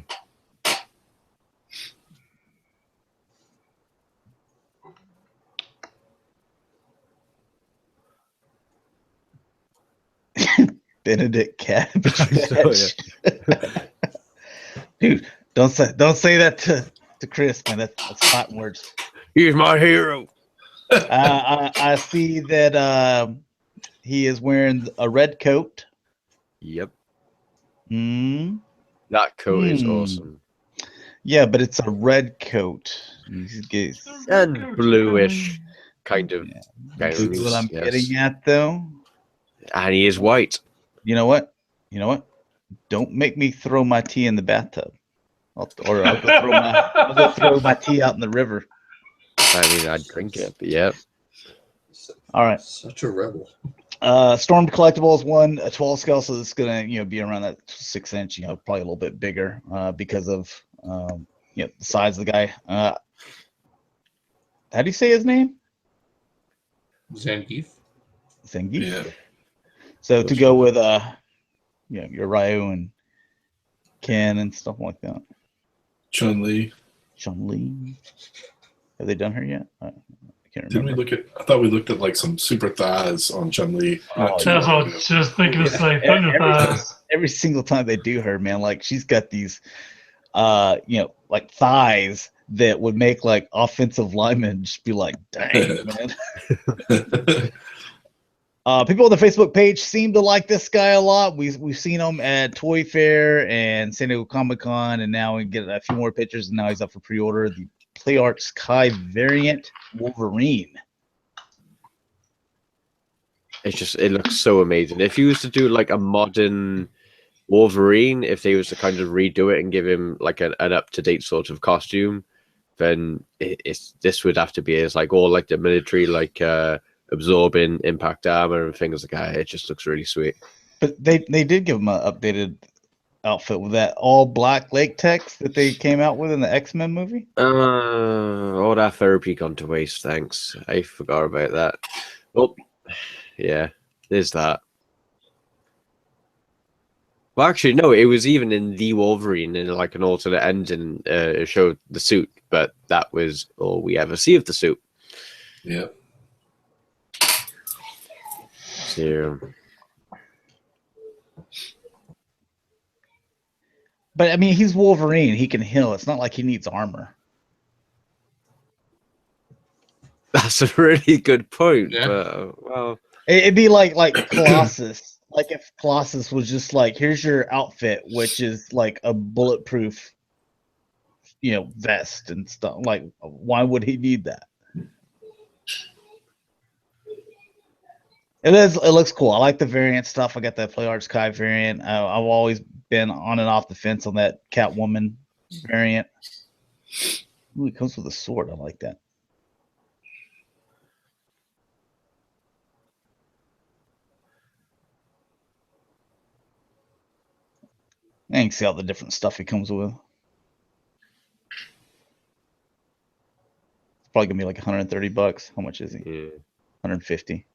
Benedict Cabbage. Dude, don't say that to Chris, man. That's fighting words.
He's my hero.
I see that he is wearing a red coat.
Yep.
That
coat is awesome.
Yeah, but it's a red coat.
And bluish, kind of.
Yeah. That's what I'm getting at, though.
And he is white.
You know what? Don't make me throw my tea in the bathtub. I'll go throw my tea out in the river.
I mean, I'd drink it, but yeah.
All right.
Such a rebel.
Stormed Collectibles won a 12 scale, so it's gonna be around that 6-inch, probably a little bit bigger because of the size of the guy. How do you say his name?
Zangief.
Yeah.
So to go with your Ryu and Ken and stuff like that.
Chun-Li.
Have they done her yet? I
Didn't we look at? I thought we looked at like some super thighs on Chun-Li.
That's what I was just thinking to say. Thunder thighs.
Every single time they do her, man, like she's got these, like thighs that would make like offensive linemen just be like, dang, man. People on the Facebook page seem to like this guy a lot. We've seen him at Toy Fair and San Diego Comic-Con, and now we get a few more pictures, and now he's up for pre-order. The PlayArts Kai variant Wolverine.
It looks so amazing. If you was to do like a modern Wolverine, if they was to kind of redo it and give him like an up-to-date sort of costume, then this would have to be as like all like the military like absorbing impact armor and things like that. It just looks really sweet.
But they did give him an updated outfit with that all black latex that they came out with in the X-Men movie.
All that therapy gone to waste. Thanks, I forgot about that. Well, yeah, there's that. Well, actually, no, it was even in the Wolverine in like an alternate ending. It showed the suit, but that was all we ever see of the suit.
Yeah.
So.
But I mean, he's Wolverine. He can heal. It's not like he needs armor.
That's a really good point.
Yeah.
But, well,
It'd be like Colossus. Like if Colossus was just like, here's your outfit, which is like a bulletproof, vest and stuff. Like, why would he need that? It looks cool. I like the variant stuff. I got the PlayArts Kai variant. I've always been on and off the fence on that Catwoman variant. Ooh, it comes with a sword. I like that. I can see all the different stuff he comes with. It's probably gonna be like $130. How much is he?
yeah.
150.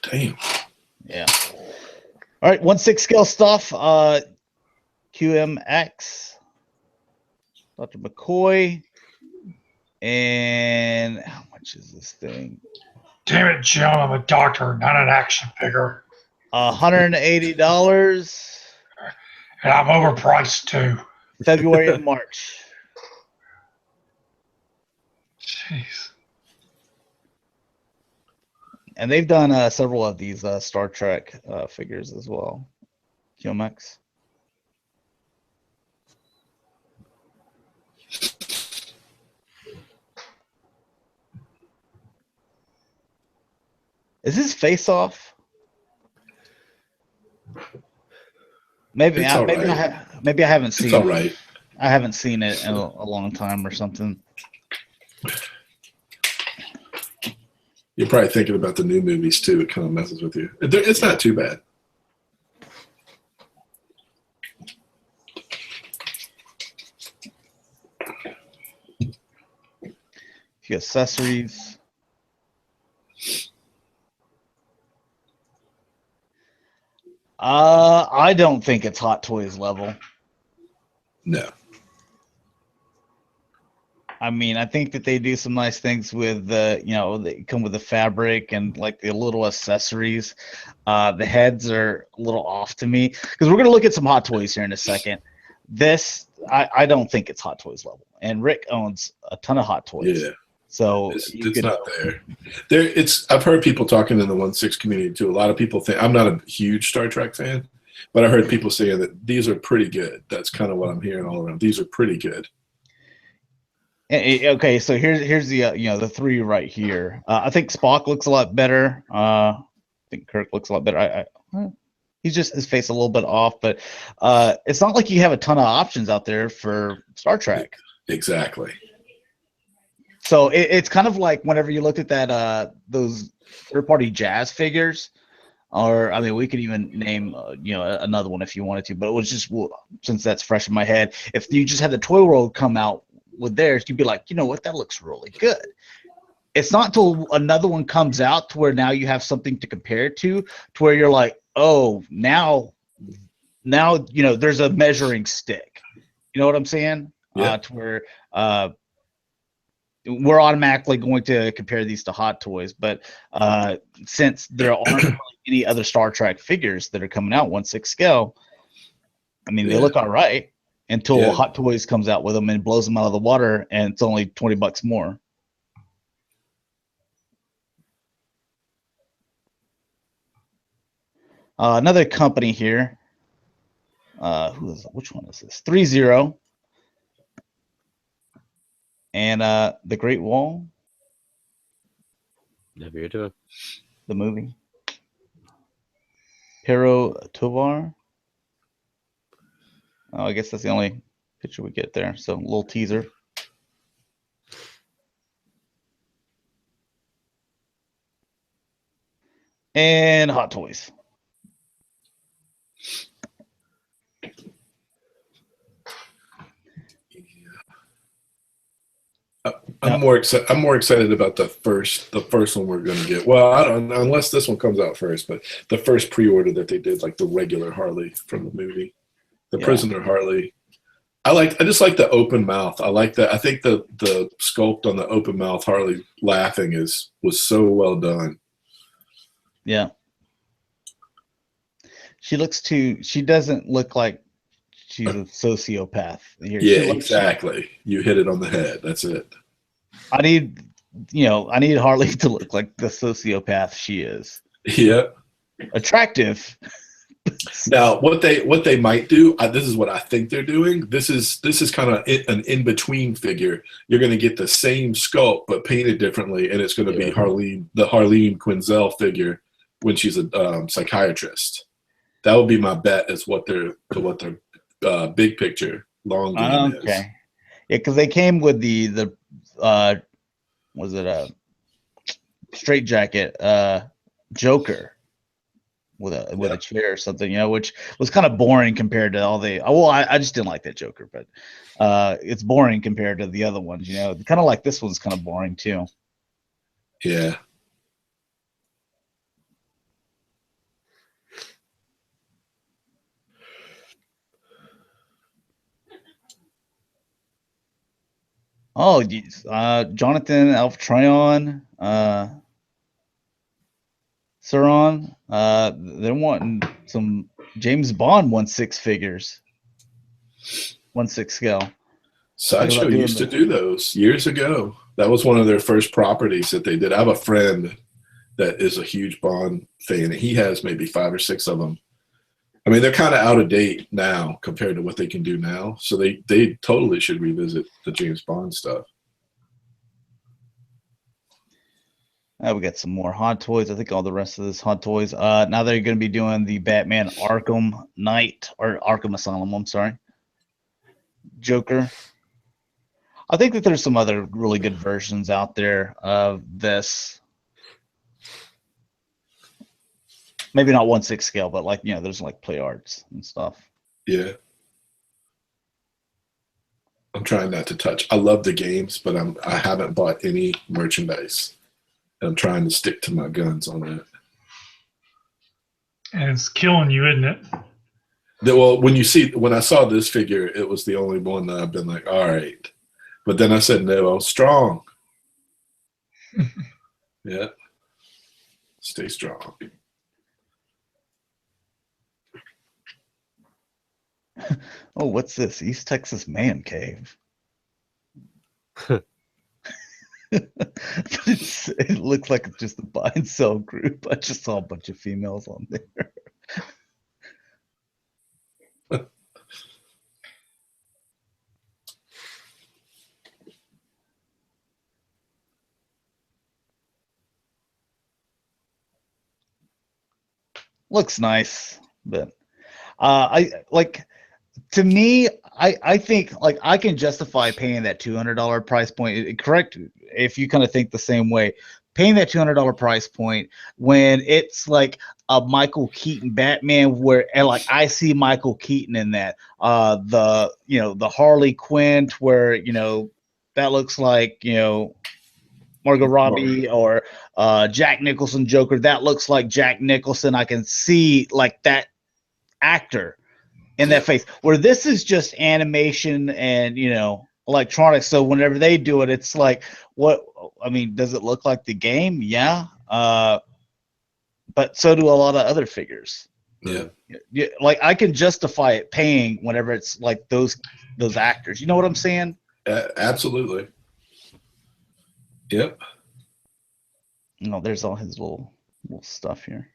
Damn.
Yeah. All right, 1/6 scale stuff. QMX, Dr. McCoy, and how much is this thing?
Damn it, Jim! I'm a doctor, not an action figure.
$180.
And I'm overpriced too.
February and March.
Jeez.
And they've done several of these Star Trek figures as well. QMX. Is his face off? Maybe I haven't seen
It's all right.
I haven't seen it in a long time or something.
You're probably thinking about the new movies too. It kind of messes with you. It's not too bad.
A few accessories. I don't think it's Hot Toys level.
No.
I mean, I think that they do some nice things with they come with the fabric and like the little accessories. The heads are a little off to me because we're gonna look at some Hot Toys here in a second. This, I don't think it's Hot Toys level, and Rick owns a ton of Hot Toys.
Yeah.
So
it's not there. I've heard people talking in the 1/6 community too. A lot of people think I'm not a huge Star Trek fan, but I heard people saying that these are pretty good. That's kind of what I'm hearing all around. These are pretty good.
Okay, so here's the the three right here. I think Spock looks a lot better. I think Kirk looks a lot better. He's just his face a little bit off, but it's not like you have a ton of options out there for Star Trek.
Exactly.
So it's kind of like whenever you looked at that those third-party Jazz figures, or I mean, we could even name another one if you wanted to, but it was just since that's fresh in my head. If you just had the Toy World come out with theirs, you'd be like, you know what, that looks really good. It's not until another one comes out to where now you have something to compare it to where you're like, oh, now there's a measuring stick. You know what I'm saying?
Yeah.
To where we're automatically going to compare these to Hot Toys, but since there aren't really any other Star Trek figures that are coming out 1/6 scale, I mean, they look all right until Hot Toys comes out with them and blows them out of the water, and it's only $20 more. Another company here. Which one is this? 3-0. And The Great Wall.
Never heard of it.
The movie. Pero Tovar. Oh, I guess that's the only picture we get there. So a little teaser. And Hot Toys.
I'm more excited about the first one we're gonna get. Well, I don't, unless this one comes out first, but the first pre-order that they did, like the regular Harley from the movie, the Prisoner Harley. I just like the open mouth. I like that. I think the sculpt on the open mouth Harley laughing was so well done.
Yeah. She doesn't look like she's a sociopath.
Exactly. You hit it on the head. That's it.
I need Harley to look like the sociopath she is.
Yeah.
Attractive.
Now, what they might do, this is what I think they're doing. This is kind of an in-between figure. You're going to get the same sculpt but painted differently, and it's going to be the Harleen Quinzel figure when she's a psychiatrist. That would be my bet as what their big picture long game is.
Yeah, because they came with the was it a straight jacket Joker with a chair or something, which was kind of boring compared to all the. I just didn't like that Joker, but it's boring compared to the other ones. Kind of like this one's kind of boring too.
Yeah.
Oh, Jonathan Alf Tryon, Sauron. They're wanting some James Bond 1/6 figures, 1/6 scale.
Sideshow used to do those years ago. That was one of their first properties that they did. I have a friend that is a huge Bond fan. He has maybe 5 or 6 of them. I mean, they're kind of out of date now compared to what they can do now. So they totally should revisit the James Bond stuff.
We got some more Hot Toys. I think all the rest of this Hot Toys. Now they're going to be doing the Batman Arkham Knight, or Arkham Asylum, I'm sorry. Joker. I think that there's some other really good versions out there of this. Maybe not 1/6 scale, but there's like play arts and stuff.
Yeah. I'm trying not to touch. I love the games, but I haven't bought any merchandise. I'm trying to stick to my guns on that.
And it's killing you, isn't it?
Well, when I saw this figure, it was the only one that I've been like, all right. But then I said, no, strong. Yeah. Stay strong.
Oh, what's this? East Texas Man Cave. It looks like it's just a buy and sell group. I just saw a bunch of females on there. Looks nice, but to me, I think I can justify paying that $200 price point. Correct, if you kind of think the same way, paying that $200 price point when it's like a Michael Keaton Batman, I see Michael Keaton in that. The Harley Quinn, where that looks like Margot Robbie, or Jack Nicholson Joker. That looks like Jack Nicholson. I can see like that actor in that face, where this is just animation and electronics. So whenever they do it, it's like, what? I mean, does it look like the game? Yeah. But so do a lot of other figures.
Yeah.
Like I can justify it paying whenever it's like those actors. You know what I'm saying?
Absolutely. Yep.
No, there's all his little stuff here.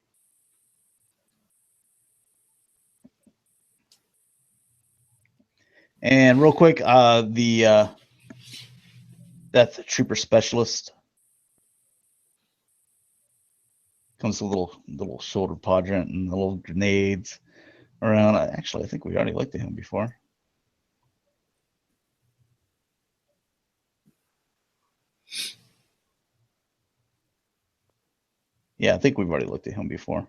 And real quick, that's the Trooper Specialist. Comes with a little shoulder quadrant and the little grenades around. Actually, I think we already looked at him before. Yeah, I think we've already looked at him before.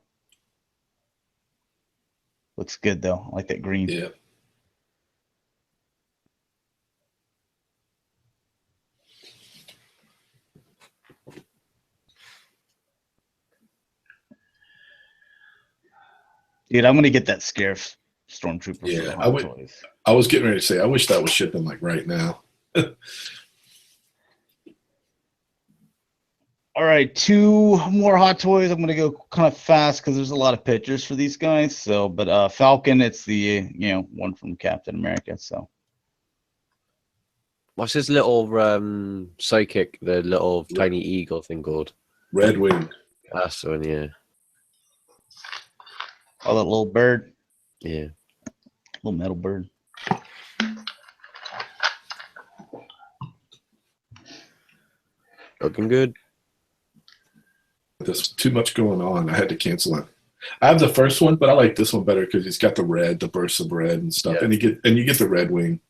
Looks good though. I like that green.
Yeah.
Dude, I'm gonna get that Scarif Stormtrooper.
Yeah,
for Hot Toys.
I was getting ready to say, I wish that was shipping like right now.
All right, 2 more Hot Toys. I'm gonna go kind of fast because there's a lot of pictures for these guys. So, but Falcon, it's the one from Captain America. So,
what's his little psychic? The little tiny eagle thing called?
Red Wing.
That's the one, yeah.
Oh, that little bird.
Yeah.
Little metal bird.
Looking good.
There's too much going on. I had to cancel it. I have the first one, but I like this one better because he's got the bursts of red and stuff, and you get the Red Wing.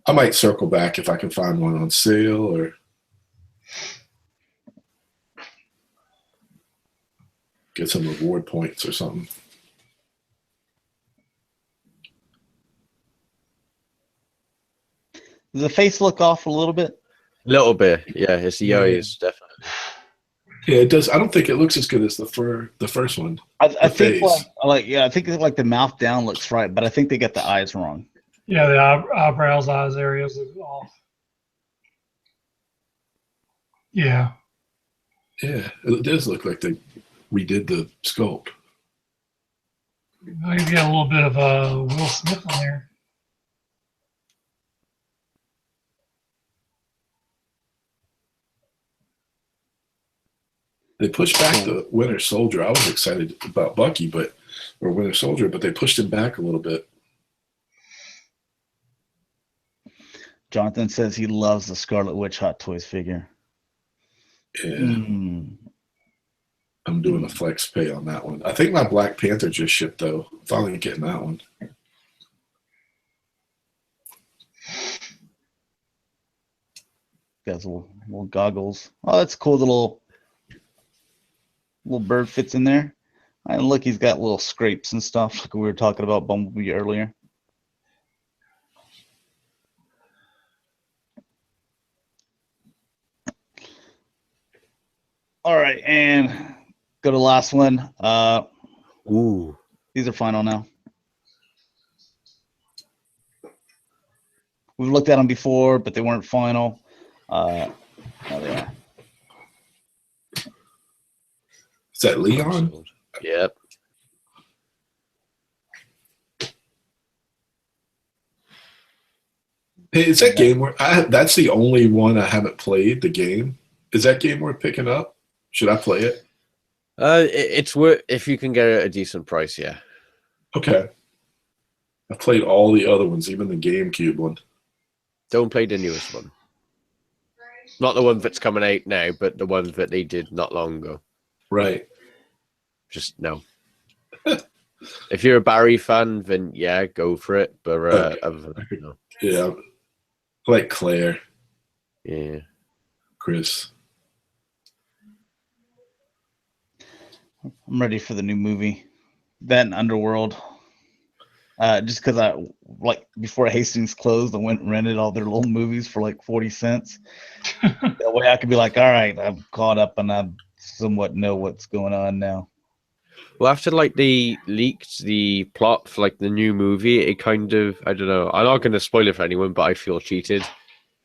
I might circle back if I can find one on sale or get some reward points or something.
Does the face look off a little bit?
A little bit, yeah. It's the eyes, definitely.
Yeah, it does. I don't think it looks as good as the first one.
I think I think like the mouth down looks right, but I think they got the eyes wrong.
Yeah, the eyebrows, eyes areas are off. Yeah.
Yeah, it does look like they redid the sculpt.
Maybe got a little bit of Will Smith on there.
They pushed back the Winter Soldier. I was excited about Bucky, or Winter Soldier, but they pushed him back a little bit.
Jonathan says he loves the Scarlet Witch Hot Toys figure.
Yeah. I'm doing a flex pay on that one. I think my Black Panther just shipped, though. Finally getting that one.
Got little goggles. Oh, that's cool. The little bird fits in there. And look, he's got little scrapes and stuff like we were talking about Bumblebee earlier. All right, and go to the last one.
Ooh.
These are final now. We've looked at them before, but they weren't final. Now they are.
Is that Leon?
Yep.
Hey, is that game where that's the only one I haven't played, the game? Is that game worth picking up? Should I play it?
It's worth if you can get it at a decent price, yeah.
Okay. I played all the other ones, even the GameCube one.
Don't play the newest one. Not the one that's coming out now, but the one that they did not long ago.
Right.
Just no. If you're a Barry fan, then yeah, go for it. But other than that, no.
Yeah. I like Claire.
Yeah.
Chris.
I'm ready for the new movie. That and Underworld. Just because I like before Hastings closed, I went and rented all their little movies for like 40 cents. That way I could be like, all right, I'm caught up and I somewhat know what's going on now.
Well, after like they leaked the plot for like the new movie, it kind of, I don't know. I'm not going to spoil it for anyone, but I feel cheated.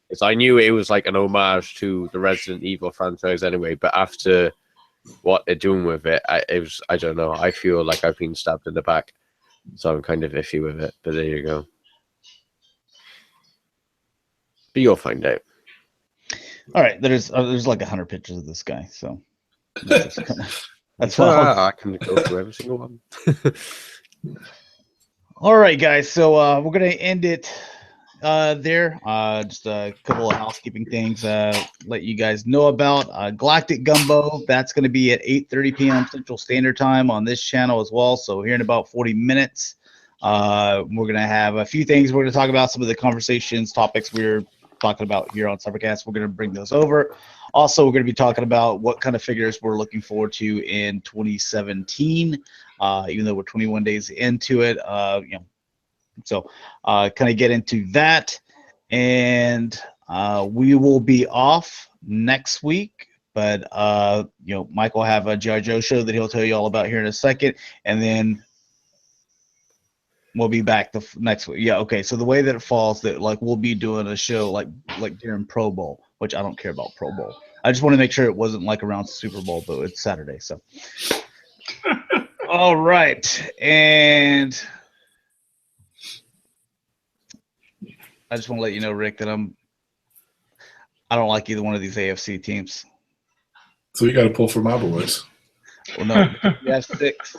Because I knew it was like an homage to the Resident Evil franchise anyway, but after what they're doing with it, I don't know. I feel like I've been stabbed in the back, so I'm kind of iffy with it. But there you go. But you'll find out.
All right, there's like 100 pictures of this guy, so that's why
I can go through every single one.
All right, guys. So we're gonna end it there. Just a couple of housekeeping things. Let you guys know about Galactic Gumbo. That's gonna be at 8:30 p.m. Central Standard Time on this channel as well. So here in about 40 minutes, we're gonna have a few things. We're gonna talk about some of the conversations, topics we're talking about here on Cybercast. We're gonna bring those over. Also, we're going to be talking about what kind of figures we're looking forward to in 2017, even though we're 21 days into it. So kind of get into that. And we will be off next week. But, Mike will have a G.I. Joe show that he'll tell you all about here in a second. And then we'll be back the next week. Yeah, okay. So the way that it falls, that like we'll be doing a show like during Pro Bowl, which I don't care about Pro Bowl. I just want to make sure it wasn't like around Super Bowl, but it's Saturday. So, all right, and I just want to let you know, Rick, that I don't like either one of these AFC teams.
So you got to pull for my boys.
Well, no, you have 6.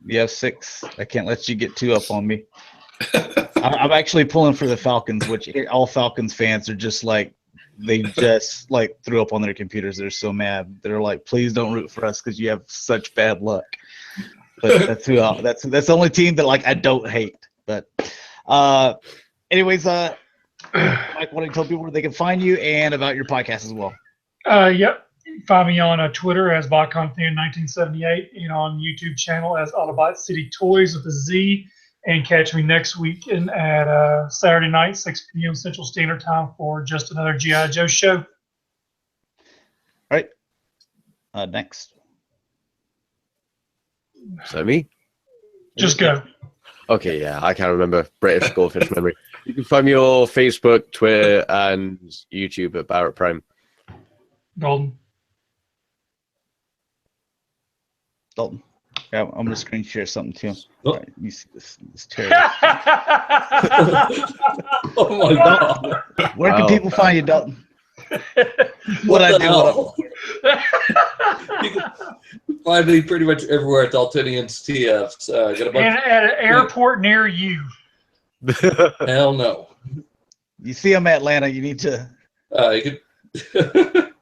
You have 6. I can't let you get 2 up on me. I'm actually pulling for the Falcons, which all Falcons fans are just like, they just like threw up on their computers. They're so mad. They're like, please don't root for us because you have such bad luck. But that's the only team that like I don't hate. But anyways, Mike, why don't you tell people where they can find you and about your podcast as well?
Yep. You can find me on Twitter as BotConTheon1978 and on YouTube channel as Autobot City Toys with a Z. And catch me next week at Saturday night, 6 p.m. Central Standard Time for just another G.I. Joe show.
All right. Next.
Is that me?
Just go.
Okay, yeah, I can't remember. British goldfish memory. You can find me on Facebook, Twitter, and YouTube at Barrett Prime.
Dalton.
Yeah, I'm gonna screen share something too.
Oh.
All right, you see this terrible.
Oh my god!
Where can people find you, Dalton?
What I do? You can find me pretty much everywhere at Daltonian's TFs. Got a bunch
And at an airport near you.
Hell no.
You see them in Atlanta, you need to.
You could.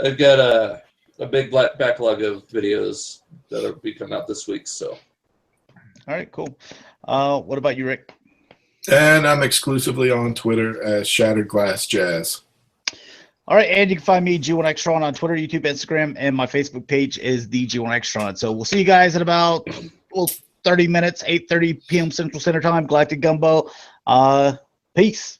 I've got a big backlog of videos that'll be coming out this week. So.
All right, cool. What about you, Rick?
And I'm exclusively on Twitter as Shatrdglassjazz.
All right, and you can find me, G1Xtron, on Twitter, YouTube, Instagram, and my Facebook page is the G1Xtron. So we'll see you guys in about 30 minutes, 8:30 p.m. Central Standard Time, Galactic Gumbo. Peace.